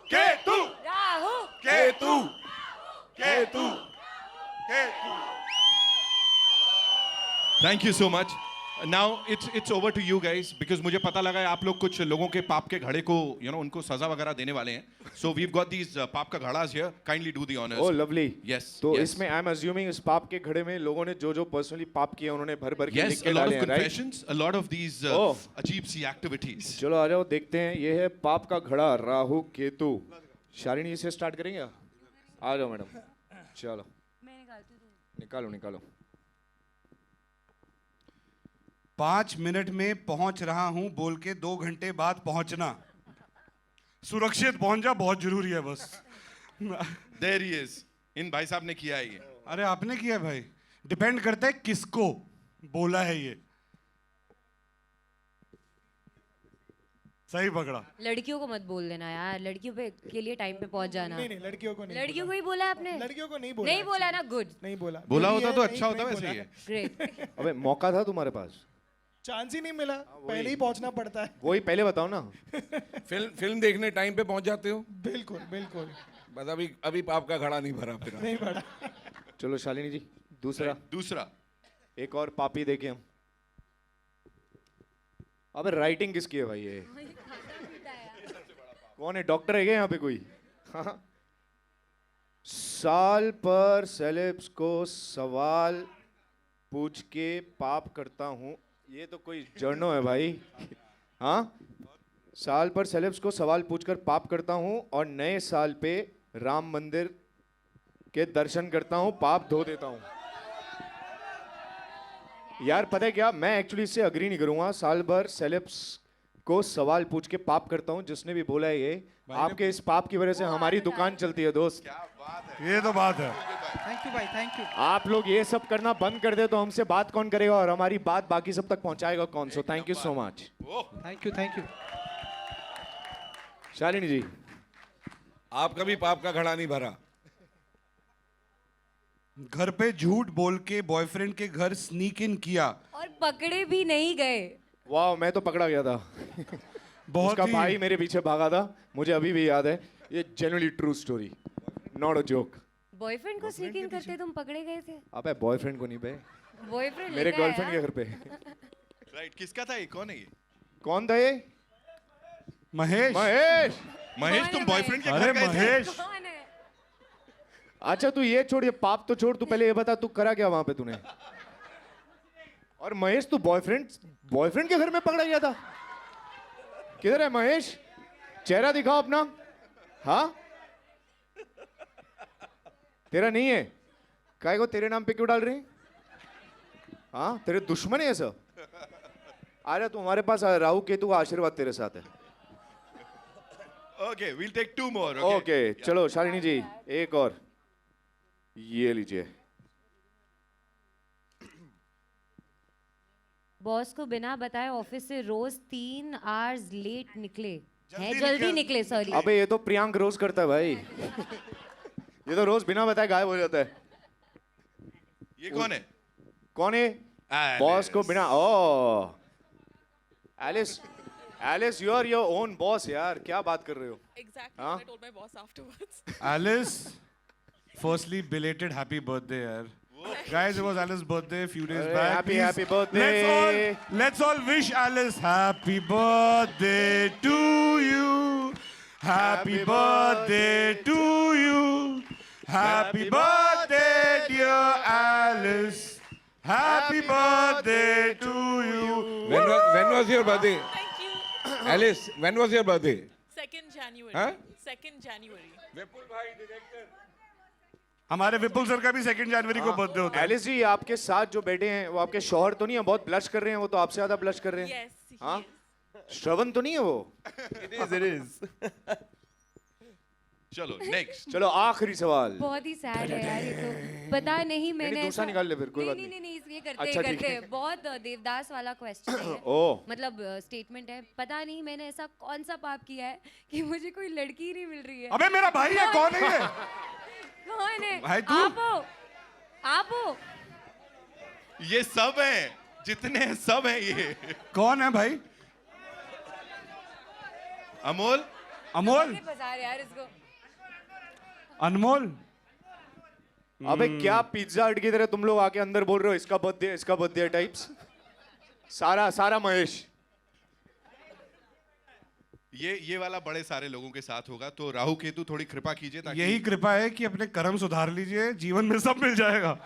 Ketu Rahu Ketu Ketu Ketu. Thank you so much. Now it's over to you guys, because मुझे पता लगा है आप लोग कुछ लोगों के पाप के घड़े को उनको सजा वगैरह देने वाले हैं। सो वी हैव गॉट दीस पाप का घड़ा here, kindly do the honours. Oh lovely. Yes, तो इसमें आई एम अज्यूमिंग इस पाप के घड़े में लोगों ने जो पर्सनली पाप किए उन्होंने भर भर के लिख yes, के a lot डाले of हैं, right? confessions, a lot of these Oh. अजीब सी एक्टिविटीज। चलो आ जाओ देखते हैं। ये है पाप का घड़ा राहु केतु। शालिनी से स्टार्ट करेंगे? आ जाओ मैडम, चलो मैं निकालती हूँ। निकालो निकालो। 5 मिनट में पहुंच रहा हूं बोल के 2 घंटे बाद पहुंचना। सुरक्षित पहुंच जा, बहुत जरूरी है बस। There he is. इन भाई साहब ने किया है ये। अरे आपने किया भाई, डिपेंड करता है किसको बोला है ये। सही पकड़ा। लड़कियों को मत बोल देना यार, लड़कियों पे के लिए टाइम पे पहुंच जाना। नहीं लड़कियों को नहीं लड़कियों को ही बोला है आपने? लड़कियों को नहीं बोला। नहीं बोला ना, गुड। नहीं बोला। बोला नहीं होता है, तो नहीं, अच्छा होता नहीं वैसे बोला। ये। ग्रेट। अबे मौका था तुम्हारे पास, चांस ही नहीं मिला, पहले ही पहुंचना पड़ता है। वही पहले बताओ ना। फिल्म देखने टाइम पे पहुंच जाते हो? बिल्कुल बिल्कुल। बस अभी पाप का घड़ा नहीं भरा फिर। नहीं पड़ा। चलो शालिनी जी दूसरा। दूसरा एक और पापी देखें हम। अबे राइटिंग किसकी है भाई ये? कौन है, डॉक्टर है क्या यहाँ पे कोई? हाँ। साल पर सेलेब्स को सवाल पूछ के पाप करता हूँ, ये तो कोई जर्नो है भाई। हाँ, साल पर सेलेब्स को सवाल पूछकर पाप करता हूँ और नए साल पे राम मंदिर के दर्शन करता हूँ, पाप धो देता हूँ। यार पता है क्या, मैं एक्चुअली इससे अग्री नहीं करूंगा। साल भर सेलेब्स को सवाल पूछ के पाप करता हूँ, जिसने भी बोला है ये, आपके इस पाप की वजह से हमारी दुकान चलती है दोस्त। ये तो बात है। थैंक यू भाई, थैंक यू। आप लोग ये सब करना बंद कर दे तो हमसे बात कौन करेगा और हमारी बात बाकी सब तक पहुंचाएगा कौन? So thank you so much. Thank you, thank you. Shalini ji, आपका भी पाप का घड़ा नहीं भरा। घर पे झूठ बोल के बॉयफ्रेंड के घर स्नीक इन किया और पकड़े भी नहीं गए। वाह, मैं तो पकड़ा गया था। बहुत उसका ही भाई मेरे पीछे भागा था, मुझे अभी भी याद है। ये genuinely true story, not a joke. Boyfriend को स्नीक इन करते तुम पकड़े गए थे? अबे बॉयफ्रेंड को नहीं बे, बॉयफ्रेंड मेरे गर्लफ्रेंड के घर पे। राइट, किसका था ये? कौन है ये? कौन था ये? महेश। महेश। महेश, तुम बॉयफ्रेंड के अरे घर गए थे? महेश, कौन है? अच्छा तू ये छोड़, ये पाप तो छोड़, तू पहले ये बता तू करा क्या वहां पे तूने? और महेश, तू बॉयफ्रेंड के घर में पकड़ा गया था? किधर है महेश? चेहरा दिखाओ अपना। हाँ, तेरा नहीं है? काय को तेरे नाम पे क्यों डाल रहे हैं? हाँ, तेरे दुश्मन है ऐसा? आ जा तू हमारे पास, राहु केतु का आशीर्वाद तेरे साथ है। Okay, we'll take two more. Okay चलो शालिनी जी, एक और ये लीजिए। बॉस को बिना बताए ऑफिस से रोज 3 आवर्स लेट निकले हैं, जल्दी निकले सॉरी। अबे ये तो प्रियांक रोज करता है भाई। ये तो रोज बिना बताए गायब हो जाता है। ये कौन है? कौन है? बॉस को बिना, oh Alice, Alice you are your own boss यार, क्या बात कर रहे हो? Exactly. Huh? I told my boss afterwards. Alice, firstly belated happy birthday यार। Guys, it was Alice's birthday a few days back. happy, Please, happy birthday. Let's all wish Alice happy birthday to you. Happy birthday to you. Happy birthday, dear Alice. Happy birthday to you. When was your birthday? Thank you. Alice, when was your birthday? 2nd January. Huh? 2nd January. विपुल भाई director. हमारे विपुल sir का भी 2nd जनवरी को birthday होता है। Alice जी, आपके साथ जो बैठे हैं वो आपके शौहर तो नहीं है? बहुत ब्लश कर रहे हैं वो, तो आपसे ज्यादा ब्लश कर रहे हैं। Yes. हाँ, श्रवण तो नहीं है वो? It is. चलो नेक्स्ट। चलो आखिरी सवाल। बहुत ही सैड है यार ये तो। पता नहीं मैंने दूसरा ऐसा- निकाल ले फिर, कोई बात नहीं नहीं। नहीं नहीं, ये करते अच्छा, ही ठीक करते है। हैं। बहुत देवदास वाला क्वेश्चन है। ओह, मतलब स्टेटमेंट है, पता नहीं मैंने ऐसा कौन सा पाप किया है कि मुझे कोई लड़की ही नहीं मिल रही है। अबे मेरा भाई है, कौन है ये? कौन है? भाई तू? आप हो, आप हो। ये सब हैं, जितने हैं सब हैं ये। कौन है भाई? अमोल। अमोल? कैसे फंसा रहे यार इसको? अनमोल? अबे क्या पिज्जा हट की तरह तुम लोग आके अंदर बोल रहे हो इसका बर्थडे टाइप्स? सारा महेश। ये वाला बड़े सारे लोगों के साथ होगा, तो राहु केतु थोड़ी कृपा कीजिए ताकि यही कृपा है कि अपने कर्म सुधार लीजिए, जीवन में सब मिल जाएगा।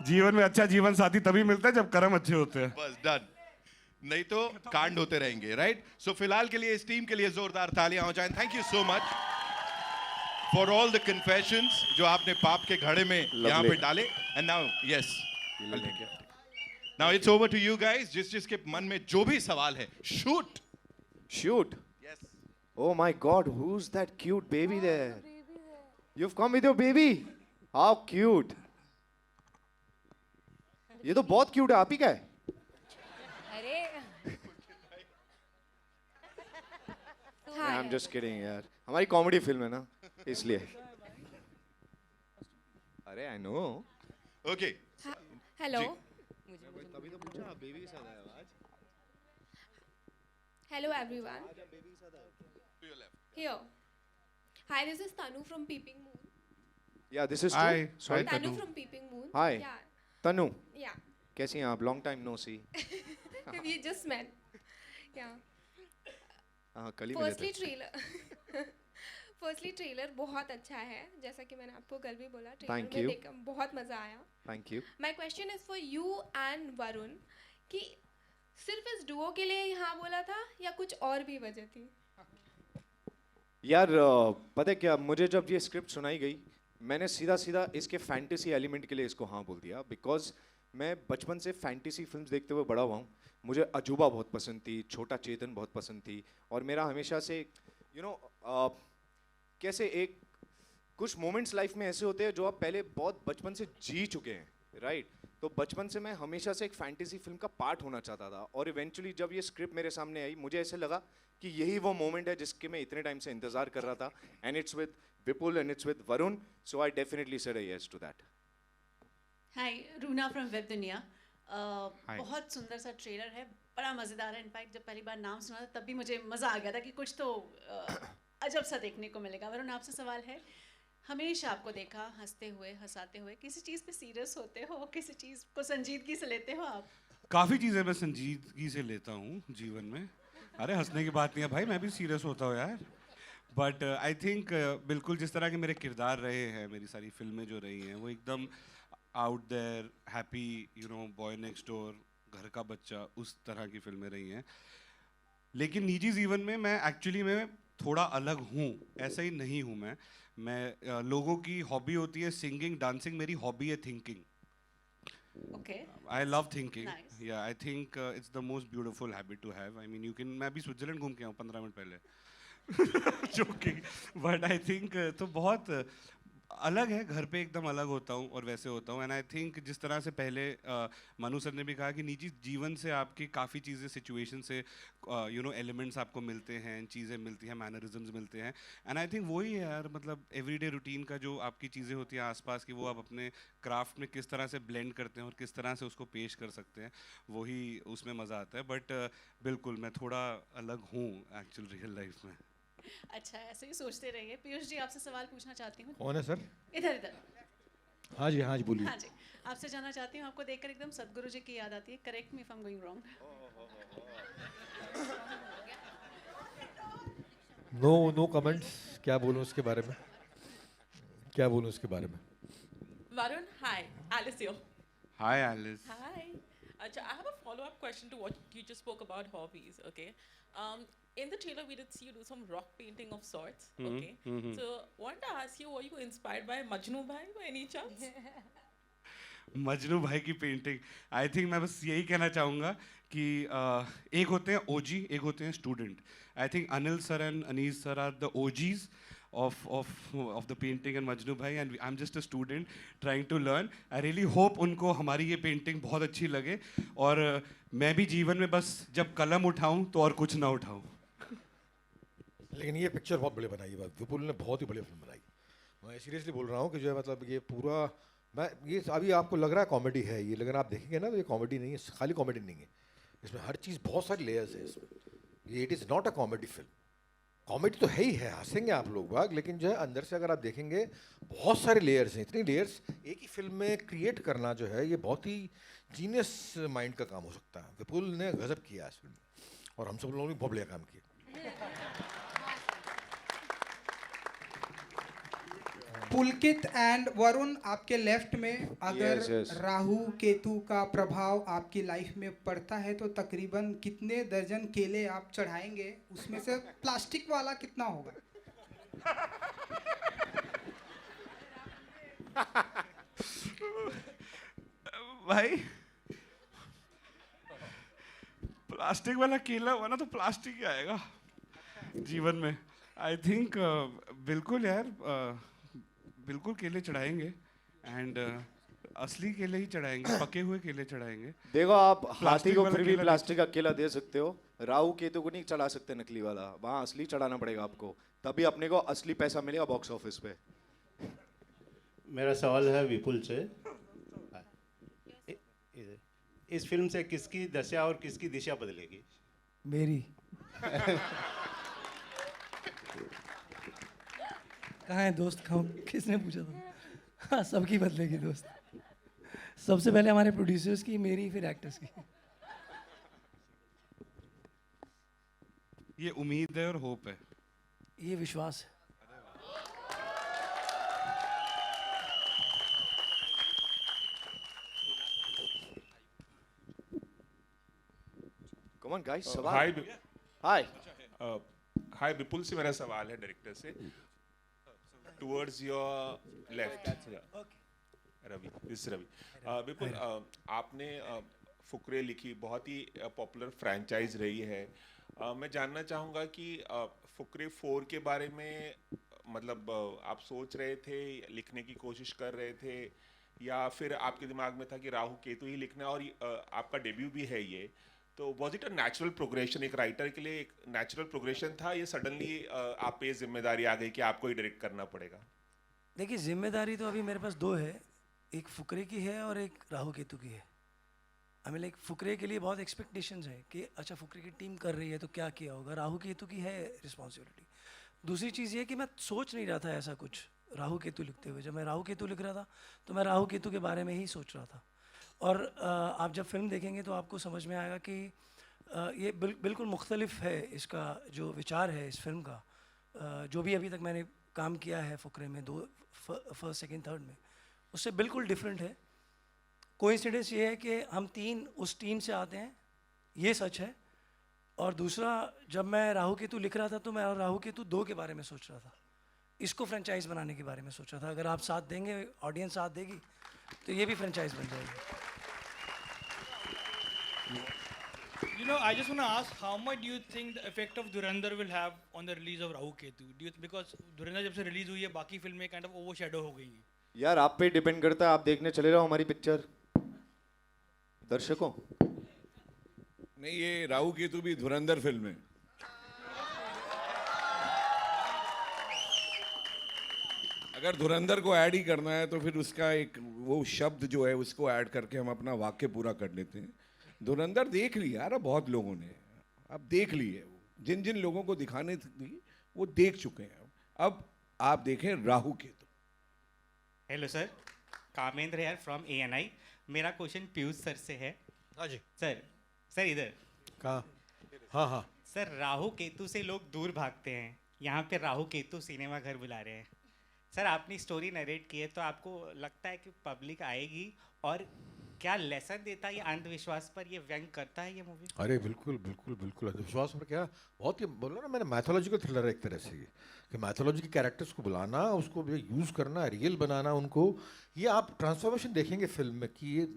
जीवन में अच्छा जीवन साथी तभी मिलता है जब कर्म अच्छे होते हैं। बस डन, नहीं तो कांड होते रहेंगे। राइट, सो फिलहाल के लिए इस टीम के लिए जोरदार तालियां हो जाएं। Thank you so much for all the confessions जो आपने पाप के घड़े में यहाँ पे डाले। And now yes, now it's over to you guys. जिसके मन में जो भी सवाल है, shoot. Shoot. Yes. Oh my God, who's that cute baby there? You've come with your baby? How cute. ये तो बहुत cute है, आप ही का है? अरे I'm just kidding यार, हमारी कॉमेडी फिल्म है ना, इसलिए। अरे I know. Okay. Hello. तभी तो पूछा, बेबी के साथ आया आज। Hello everyone. Here. Hi, this is Tanu from Peeping Moon. Yeah, this is Hi. true. Sorry. Hi, Tanu Tanu. from Peeping Moon. Hi. Yeah. Tanu. Yeah. कैसी हैं आप? Long time no see. We just met. Yeah. हाँ, कल ही मिले थे। Firstly trailer बहुत अच्छा है, जैसा कि मैंने आपको कल भी बोला। Thank ट्रेलर में you. देखकर बहुत मज़ा आया। Thank you. My question is for you and Varun कि सिर्फ इस डुओ के लिए यहाँ बोला था या कुछ और भी वजह थी? यार पता है क्या, मुझे जब ये स्क्रिप्ट सुनाई गई, मैंने सीधा सीधा इसके फैंटेसी एलिमेंट के लिए इसको हाँ बोल दिया, बिकॉज मैं बचपन से फैंटेसी फिल्म्स देखते हुए बड़ा हुआ हूँ। मुझे अजूबा बहुत पसंद थी, छोटा चेतन बहुत पसंद थी, और मेरा हमेशा से कैसे एक कुछ मोमेंट्स लाइफ में ऐसे होते हैं जो आप पहले बहुत बचपन से जी चुके हैं, राइट? तो बचपन से मैं हमेशा से एक फैंटेसी फिल्म का पार्ट होना चाहता था, और इवेंचुअली जब ये स्क्रिप्ट मेरे सामने आई, मुझे ऐसे लगा कि यही वो मोमेंट है जिसके मैं इतने टाइम से इंतजार कर रहा था, and it's with Vipul and it's with Varun, so I definitely said a yes to that. Hi, Runa from Webdunia. बहुत सुंदर सा ट्रेलर है, बड़ा मज़ेदार है। इनफैक्ट जब पहली बार नाम सुना था तब भी मुझे मज़ा आ गया था कि कुछ तो अजब सा देखने को मिलेगा। वरुण, आपसे सवाल है, हमेशा आपको देखा हंसते हुए, हंसाते हुए, किसी चीज़ पे सीरियस होते हो, किसी चीज़ को संजीदगी से लेते हो आप? काफ़ी चीज़ें मैं संजीदगी से लेता हूँ जीवन में। अरे हंसने की बात नहीं है भाई, मैं भी सीरियस होता हूँ यार। बट आई थिंक बिल्कुल जिस तरह के मेरे किरदार रहे हैं, मेरी सारी फिल्में जो रही हैं, वो एकदम out there, happy, boy next door, घर का बच्चा, उस तरह की फिल्में रही हैं। लेकिन निजी जीवन में मैं एक्चुअली थोड़ा अलग हूँ, ऐसा ही नहीं हूँ मैं लोगों की हॉबी होती है सिंगिंग, डांसिंग, मेरी हॉबी है thinking. Okay. I love thinking. Nice. Yeah, I think it's the most beautiful habit to have. I mean, मैं अभी स्विट्जरलैंड घूम के आया हूँ 15 मिनट पहले। जोकिंग, बट आई थिंक तो बहुत अलग है, घर पे एकदम अलग होता हूँ और वैसे होता हूँ। एंड आई थिंक जिस तरह से पहले मनु सर ने भी कहा कि निजी जीवन से आपकी काफ़ी चीज़ें, सिचुएशन से एलिमेंट्स आपको मिलते हैं, चीज़ें मिलती हैं, मैनरिज्म्स मिलते हैं। एंड आई थिंक वही है यार, मतलब एवरीडे रूटीन का जो आपकी चीज़ें होती हैं आसपास की, वो आप अपने क्राफ्ट में किस तरह से ब्लेंड करते हैं और किस तरह से उसको पेश कर सकते हैं, वही उसमें मज़ा आता है। बट बिल्कुल मैं थोड़ा अलग हूँ एक्चुअल रियल लाइफ में। अच्छा, ऐसे ही सोचते रहिए। पीयूष जी, आपसे सवाल पूछना चाहती हूँ। कौन है सर? इधर। हाँ जी बोलिए। हाँ जी, आपसे जानना चाहती हूँ, आपको देखकर एकदम सदगुरु जी की याद आती है। Correct me if I am going wrong. No comments. क्या बोलूँ उसके बारे में? Varun, hi, Alice here. Hi Alice. Hi. Acha, I have a follow-up question to what you just spoke about hobbies. Okay. In the trailer, we did see you do some rock painting of sorts. Okay. So, wanted to ask you, were you inspired by Majnu Bhai by any chance? Majnu भाई की painting, I think मैं बस यही कहना चाहूँगा कि एक होते हैं ओजी, एक होते हैं student. I think Anil sir and Anees sir are the OGs of the painting and Majnu bhai, and I'm just a student trying to learn. I really hope उनको हमारी ये पेंटिंग बहुत अच्छी लगे, और मैं भी जीवन में बस जब कलम उठाऊं तो और कुछ ना उठाऊं। लेकिन ये पिक्चर बहुत बड़े बनाई है, विपुल ने बहुत ही बढ़िया फिल्म बनाई। मैं सीरियसली बोल रहा हूँ कि जो है मतलब ये पूरा, ये अभी आपको लग रहा है कॉमेडी है ये, लेकिन आप देखेंगे ना तो ये कॉमेडी नहीं है, खाली कॉमेडी नहीं है, इसमें हर चीज़, बहुत सारी लेयर्स है इसमें। ये it is not a comedy film. Comedy तो है ही है, हंसेंगे आप लोग बाग, लेकिन जो है अंदर से अगर आप देखेंगे बहुत सारे लेयर्स हैं। इतनी लेयर्स एक ही फिल्म में क्रिएट करना जो है, ये बहुत ही जीनियस माइंड का काम हो सकता है। विपुल ने गजब किया इस फिल्म में, और हम सब लोगों ने बहुत बढ़िया काम किया। पुलकित एंड वरुण, आपके लेफ्ट में अगर राहु केतु का प्रभाव आपकी लाइफ में पड़ता है तो तकरीबन कितने दर्जन केले आप चढ़ाएंगे? उसमें से प्लास्टिक वाला कितना होगा? भाई प्लास्टिक वाला केला हुआ ना तो प्लास्टिक ही आएगा जीवन में। आई थिंक बिल्कुल यार, बिल्कुल केले चढ़ाएंगे, एंड असली केले ही चढ़ाएंगे, पके हुए केले चढ़ाएंगे। देखो, आप हाथी को फिर भी प्लास्टिक का केला दे सकते हो, राहु केतु को नहीं चढ़ा सकते नकली वाला, वहाँ असली चढ़ाना पड़ेगा आपको, तभी अपने को असली पैसा मिलेगा बॉक्स ऑफिस पे। मेरा सवाल है विपुल से, इस फिल्म से किसकी दशा और किसकी दिशा बदलेगी? मेरी। कहाँ है दोस्त? कहाँ? किसने पूछा था? हाँ, सबकी बदलेगी दोस्त, सबसे पहले हमारे प्रोड्यूसर्स की, मेरी, फिर एक्टर्स की। ये उम्मीद है और होप है। ये विश्वास है। Come on guys, हाय सवाल। हाय। हाय विपुल से मेरा सवाल है डायरेक्टर से, towards your left Ravi, this Ravi. Vipul, आपने फुकरे लिखी, बहुत ही पॉपुलर फ्रैंचाइज रही है। मैं जानना चाहूँगा कि फुकरे 4 के बारे में मतलब आप सोच रहे थे, लिखने की कोशिश कर रहे थे, या फिर आपके दिमाग में था कि राहु केतु ही लिखना है, और आपका डेब्यू भी है ये, तो was it a natural progression, एक राइटर के लिए एक नेचुरल प्रोग्रेशन था, ये सडनली आप पे जिम्मेदारी आ गई कि आपको ही डायरेक्ट करना पड़ेगा? देखिए, जिम्मेदारी तो अभी मेरे पास 2 है, एक फुकरे की है और एक राहु केतु की है। आई मीन लाइक फुकरे के लिए बहुत एक्सपेक्टेशंस है कि अच्छा फुकरे की टीम कर रही है तो क्या किया होगा, राहु केतु की है रिस्पॉन्सिबिलिटी। दूसरी चीज़ ये कि मैं सोच नहीं रहा था ऐसा कुछ राहु केतु लिखते हुए। जब मैं राहु केतु लिख रहा था तो मैं राहु केतु के बारे में ही सोच रहा था। और आप जब फिल्म देखेंगे तो आपको समझ में आएगा कि ये बिल्कुल मुख्तलिफ है इसका जो विचार है इस फिल्म का। जो भी अभी तक मैंने काम किया है फुकरे में, 2 फर्स्ट सेकंड थर्ड में, उससे बिल्कुल डिफरेंट है। कोइंसिडेंस ये है कि हम 3 उस टीम से आते हैं, ये सच है। और दूसरा, जब मैं राहु केतु लिख रहा था तो मैं राहु केतु 2 के बारे में सोच रहा था, इसको फ्रेंचाइज बनाने के बारे में सोच रहा था। अगर आप साथ देंगे, ऑडियंस साथ देगी, तो ये भी फ्रेंचाइज बन जाएगी। You know, I just want to ask, how much do you think the effect of Dhurandhar will have on the release of Rahu Ketu? Because Dhurandhar जब से रिलीज हुई है, बाकी फिल्में kind of overshadow हो गई हैं। यार आप पे डिपेंड करता है, आप देखने चले जाओ हमारी पिक्चर। दर्शकों नहीं, ये राहु केतु भी धुरंधर फिल्म है। अगर धुरंधर को ऐड ही करना है तो फिर उसका एक वो शब्द जो है उसको ऐड करके हम अपना वाक्य पूरा कर लेते हैं। धुरंधर देख ली यार बहुत लोगों ने, अब देख ली है। जिन जिन लोगों को दिखाने थी वो देख चुके हैं। अब आप देखें राहु केतु। हेलो सर, कामेंद्र यार फ्रॉम ANI। मेरा क्वेश्चन पीयूष सर से है। हाँ जी सर इधर कहाँ? हाँ सर, राहु केतु से लोग दूर भागते हैं, यहाँ पे राहु केतु सिनेमा घर बुला रहे हैं। सर, आपने स्टोरी नरेट की है तो आपको लगता है कि पब्लिक आएगी, और क्या लेसन देता है ये अंधविश्वास पर, ये व्यंग करता है ये मूवी? अरे बिल्कुल बिल्कुल बिल्कुल, अंधविश्वास पर क्या, बहुत ही बोलो ना मैंने, मैथोलॉजिकल थ्रिलर है एक तरह से ये, कि मैथोलॉजी के कैरेक्टर्स को बुलाना, उसको यूज़ करना, रियल बनाना उनको। ये आप ट्रांसफॉर्मेशन देखेंगे फिल्म में कि ये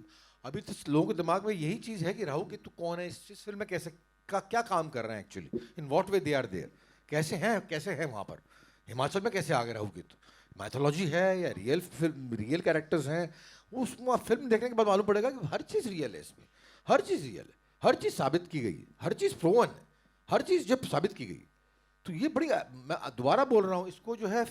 अभी तो लोगों के दिमाग में यही चीज़ है कि राहु केतु कौन है, इस फिल्म में कैसे क्या काम कर रहे हैं actually, in what way they are there, कैसे हैं वहाँ पर, हिमाचल में कैसे आ गए राहु केतु, मैथोलॉजी है या रियल कैरेक्टर्स हैं। उस फिल्म देखने के बाद मालूम पड़ेगा कि हर चीज़ रियल है इसमें, हर चीज़ रियल है, हर चीज़ साबित की गई है, हर चीज़ प्रोवन है, हर चीज़ जब साबित की गई। तो ये बड़ी, मैं दोबारा बोल रहा हूँ, इसको जो है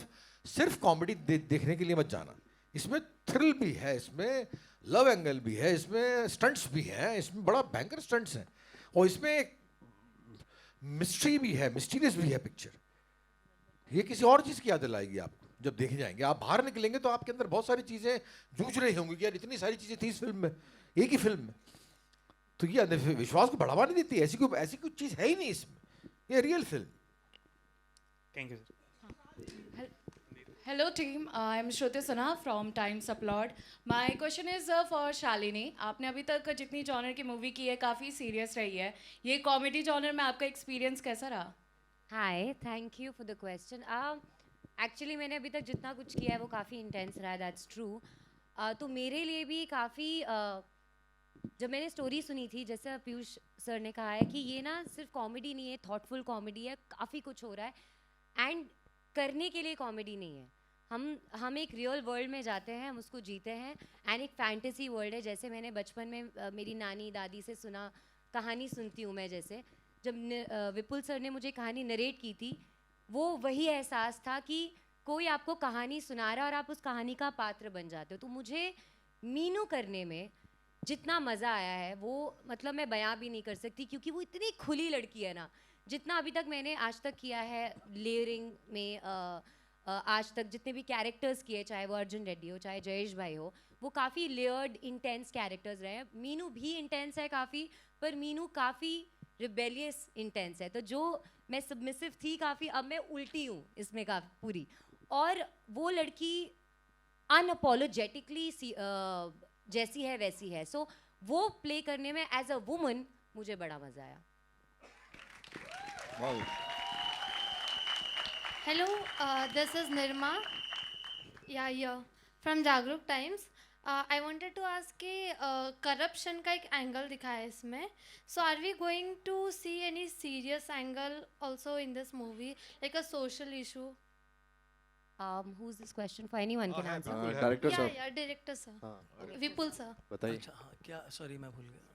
सिर्फ कॉमेडी देखने के लिए मत जाना, इसमें थ्रिल भी है, इसमें लव एंगल भी है, इसमें स्टंट्स भी हैं, इसमें बड़ा भयंकर स्टंट्स हैं, और इसमें एक मिस्ट्री भी है, मिस्टीरियस भी है पिक्चर। ये किसी और चीज़ की याद दिलाएगी आपको जब देखे जाएंगे। आप बाहर निकलेंगे तो आपके अंदर बहुत सारी चीज़ें जूझ रही होंगी कि यार इतनी सारी चीज़ें थी इस फिल्म में, एक ही फिल्म में। तो ये विश्वास को बढ़ावा नहीं देती, ऐसी कोई चीज़ है ही नहीं इसमें, ये real film. Thank you. Hello team, I'm Shruti Sinha from Times Applaud. My question is for Shalini. आपने अभी तक जितनी जॉनर की मूवी की है काफ़ी सीरियस रही है, ये कॉमेडी जॉनर में आपका एक्सपीरियंस कैसा रहा? Hi, thank you for the question. Actually मैंने अभी तक जितना कुछ किया है वो काफ़ी इंटेंस रहा है, दैट्स ट्रू। तो मेरे लिए भी काफ़ी जब मैंने स्टोरी सुनी थी, जैसे पीयूष सर ने कहा है कि ये ना सिर्फ कॉमेडी नहीं है, थॉटफुल कॉमेडी है, काफ़ी कुछ हो रहा है, एंड करने के लिए कॉमेडी नहीं है। हम एक रियल वर्ल्ड में जाते हैं, हम उसको जीते हैं, एंड एक फैंटेसी वर्ल्ड है। जैसे मैंने बचपन में मेरी नानी दादी से सुना, कहानी सुनती हूँ मैं, जैसे जब विपुल सर ने मुझे कहानी नरेट की थी, वो वही एहसास था कि कोई आपको कहानी सुना रहा है और आप उस कहानी का पात्र बन जाते हो। तो मुझे मीनू करने में जितना मज़ा आया है वो मतलब मैं बयां भी नहीं कर सकती, क्योंकि वो इतनी खुली लड़की है ना। जितना अभी तक मैंने आज तक किया है लेयरिंग में, आज तक जितने भी कैरेक्टर्स किए, चाहे वो अर्जुन रेड्डी हो, चाहे जयेश भाई हो, वो काफ़ी लेयर्ड इंटेंस कैरेक्टर्स रहे हैं. मीनू भी इंटेंस है काफ़ी, पर मीनू काफ़ी रिबेलियस इंटेंस है. तो जो मैं सबमिसिव थी काफ़ी, अब मैं उल्टी हूँ इसमें काफ़ी पूरी. और वो लड़की अनअपोलोजेटिकली जैसी है वैसी है. सो वो प्ले करने में एज अ वुमन मुझे बड़ा मज़ा आया. Hello, this is Nirma. Yeah, from Jagruk Times. I wanted to ask कि corruption का एक angle दिखा है इसमें. So are we going to see any serious angle also in this movie, like a social issue? Who's this question for? Anyone can answer. Director Yeah, साहब yeah, director sir. Vipul sir. बताइए. अच्छा हाँ, क्या sorry मैं भूल गया.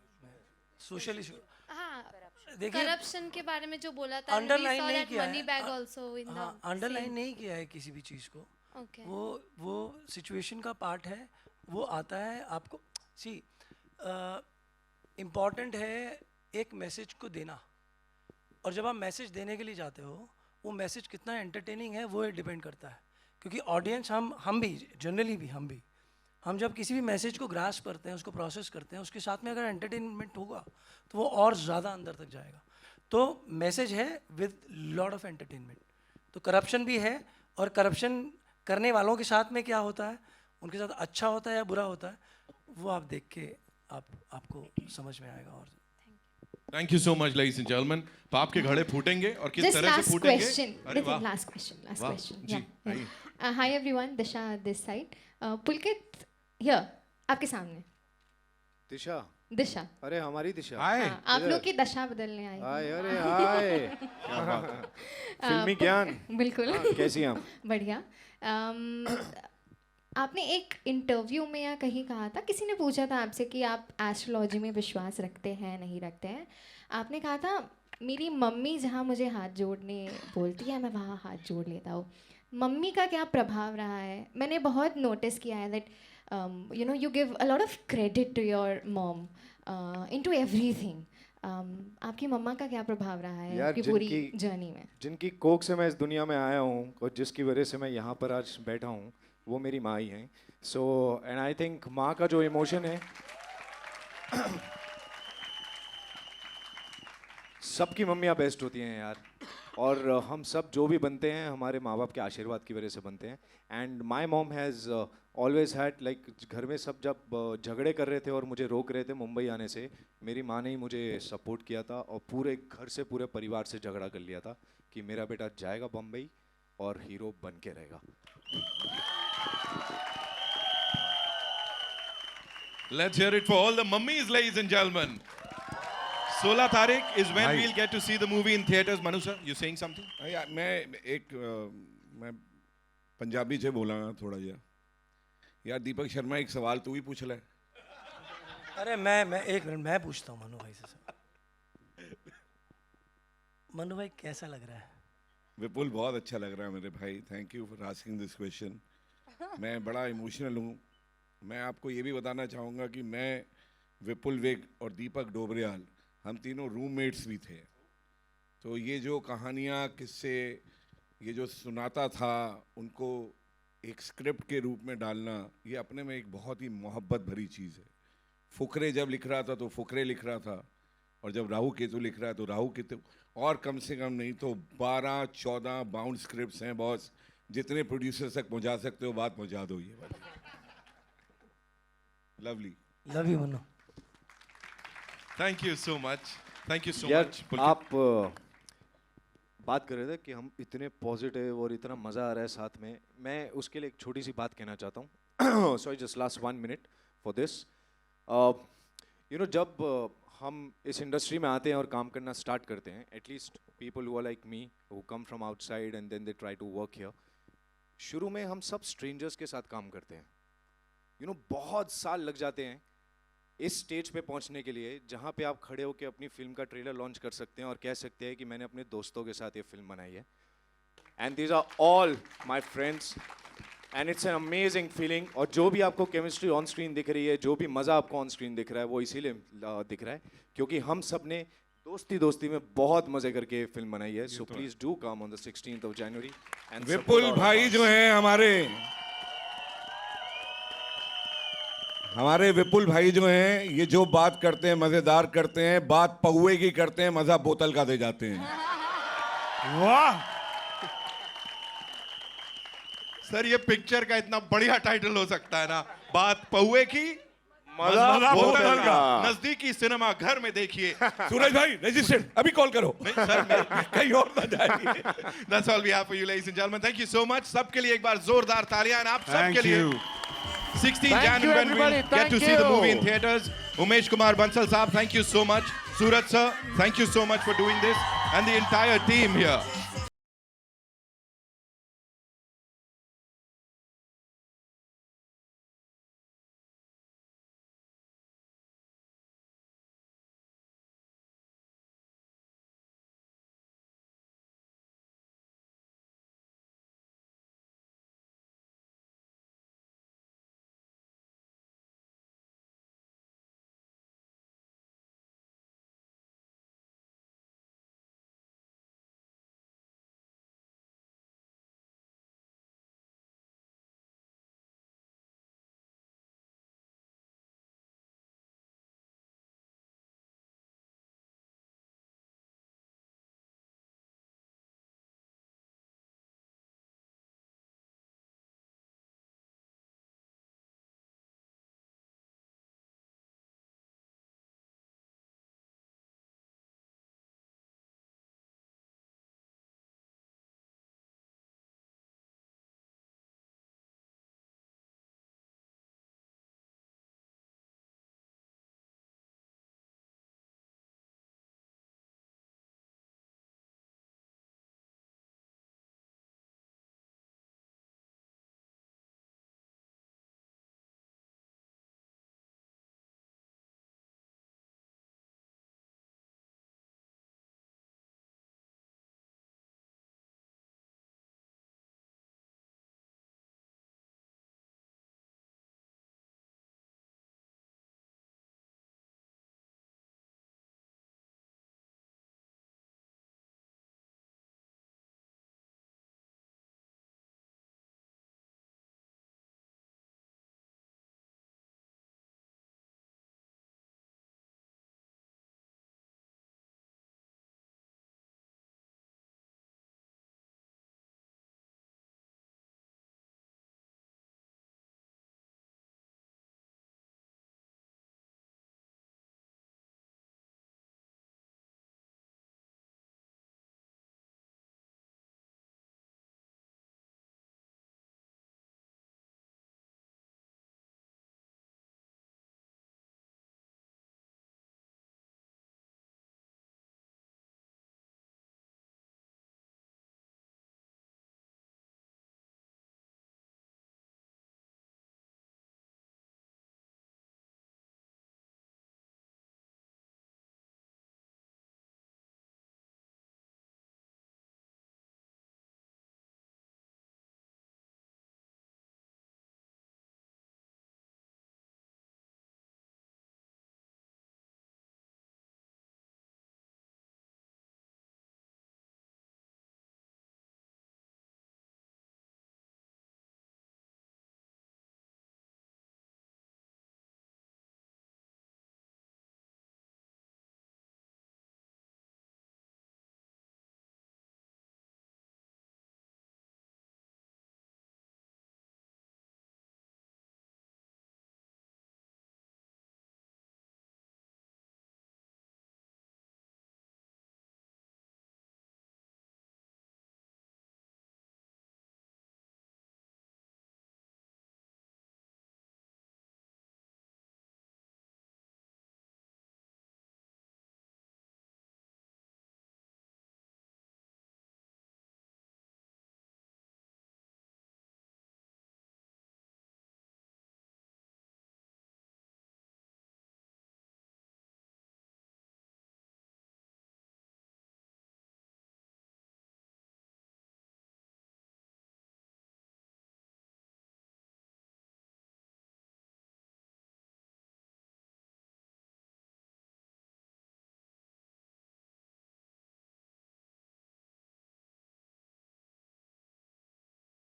Social issue हाँ, देखिए करप्शन के बारे में जो बोला था, अंडरलाइन नहीं किया money bag also in the underline नहीं किया है किसी भी चीज़ को. Okay. वो सिचुएशन का पार्ट है. वो आता है आपको. सी इम्पॉर्टेंट है एक मैसेज को देना, और जब आप मैसेज देने के लिए जाते हो वो मैसेज कितना एंटरटेनिंग है वो डिपेंड करता है. क्योंकि ऑडियंस हम भी जनरली भी हम जब किसी भी मैसेज को ग्रास्प करते हैं, उसको प्रोसेस करते हैं, उसके साथ में अगर एंटरटेनमेंट होगा तो वो और ज़्यादा अंदर तक जाएगा. तो मैसेज है विद लॉट ऑफ एंटरटेनमेंट. तो करप्शन भी है, और करप्शन करने वालों के साथ में क्या होता है, उनके साथ अच्छा होता है या बुरा होता है, वो आप देख के आपको समझ में आएगा. और thank you so much ladies and gentleman. पाप के घड़े फूटेंगे और किस तरह से फूटेंगे. अरे वाह. Last question. जी आइए. Hi everyone, Disha this side. Pulkit here, आपके सामने. दिशा. अरे हमारी दिशा. हाँ, आप लोग की दशा बदलने आई. हाय अरे हाय. क्या बात है. फिल्मी ज्ञान. बिल्कुल. कैसी हैं आप? बढ़िया. आपने एक इंटरव्यू में या कहीं कहा था, किसी ने पूछा था आपसे कि आप एस्ट्रोलॉजी में विश्वास रखते हैं नहीं रखते हैं. आपने कहा था मेरी मम्मी जहाँ मुझे हाथ जोड़ने बोलती है मैं वहाँ हाथ जोड़ लेता हूँ. मम्मी का क्या प्रभाव रहा है? मैंने बहुत नोटिस किया है that you give a lot of credit to your mom into everything. आपकी मम्मा का क्या प्रभाव रहा है आपकी पूरी जर्नी में? जिनकी कोख से मैं इस दुनिया में आया हूँ और जिसकी वजह से मैं यहाँ पर आज बैठा हूँ, वो मेरी माँ ही हैं. सो एंड आई थिंक माँ का जो इमोशन है सबकी मम्मियाँ बेस्ट होती हैं यार. और हम सब जो भी बनते हैं हमारे माँ बाप के आशीर्वाद की वजह से बनते हैं. And my mom has always had like, घर में सब जब झगड़े कर रहे थे और मुझे रोक रहे थे मुंबई आने से, मेरी माँ ने ही मुझे सपोर्ट किया था और पूरे घर से पूरे परिवार से झगड़ा कर लिया था कि मेरा बेटा जाएगा बम्बई और हीरो बन के रहेगा. Let's hear it for all the mummies, ladies and gentlemen. 16 तारीख is when we'll get to see the movie in theaters. Manu sir, you saying something? मैं पंजाबी से बोला थोड़ा जा. यार दीपक शर्मा, एक सवाल तू ही पूछ ले. अरे मैं एक मिनट मैं पूछता हूँ मनु भाई से. मनु भाई कैसा लग रहा है? विपुल बहुत अच्छा लग रहा है मेरे भाई. Thank you for asking this question. मैं बड़ा इमोशनल हूँ. मैं आपको ये भी बताना चाहूँगा कि मैं, विपुल वेग और दीपक डोबरियाल, हम तीनों रूममेट्स भी थे. तो ये जो कहानियाँ, किस्से, ये जो सुनाता था, उनको एक स्क्रिप्ट के रूप में डालना, ये अपने में एक बहुत ही मोहब्बत भरी चीज़ है. फुकरे जब लिख रहा था तो फुकरे लिख रहा था, और जब राहु केतु लिख रहा है तो राहु केतु. और कम से कम नहीं तो 12-14 बाउंड स्क्रिप्ट्स हैं बॉस. जितने प्रोड्यूसर तक पहुँचा सकते हो बात पहुँचा दो. ये वाली lovely. Love you Manu. Thank you so much. Thank you so यार, much. आप बात कर रहे थे कि हम इतने पॉजिटिव और इतना मज़ा आ रहा है साथ में. मैं उसके लिए एक छोटी सी बात कहना चाहता हूँ. Sorry, just last 1 minute for this. जब हम इस इंडस्ट्री में आते हैं और काम करना स्टार्ट करते हैं, at least people who are like me who come from outside and then they try to work here, शुरू में हम सब स्ट्रेंजर्स के साथ काम करते हैं. बहुत साल लग जाते हैं इस स्टेज पे पहुंचने के लिए जहां पे आप खड़े होकर अपनी फिल्म का ट्रेलर लॉन्च कर सकते हैं और कह सकते हैं कि मैंने अपने दोस्तों के साथ ये फिल्म बनाई है. And these are all my friends and it's an amazing feeling. और जो भी आपको केमिस्ट्री ऑन स्क्रीन दिख रही है, जो भी मज़ा आपको ऑन स्क्रीन दिख रहा है, वो इसीलिए दिख रहा है क्योंकि हम सब ने दोस्ती में बहुत मजे करके फिल्म बनाई है. So please do come on the 16th of January. And Vipul भाई जो है हमारे, हमारे विपुल भाई जो हैं ये जो बात करते हैं मजेदार करते हैं, बात पौए की करते हैं, मजा बोतल का दे जाते हैं। वाह सर, ये पिक्चर का इतना बढ़िया टाइटल हो सकता है ना, बात पौए की मजा बोतल का। नजदीकी सिनेमा घर में देखिए। सूरज भाई रजिस्टर्ड, अभी कॉल करो। नहीं सर, कहीं और ना जाए। That's all we have for you, ladies and gentlemen. Thank you so much. सबके लिए एक बार जोरदार तालियां आप सबके लिए। 16 Jan when we get to see the movie in theaters. Umesh Kumar Bansal साहब, thank you so much. Suraj sir, thank you so much for doing this, and the entire team here.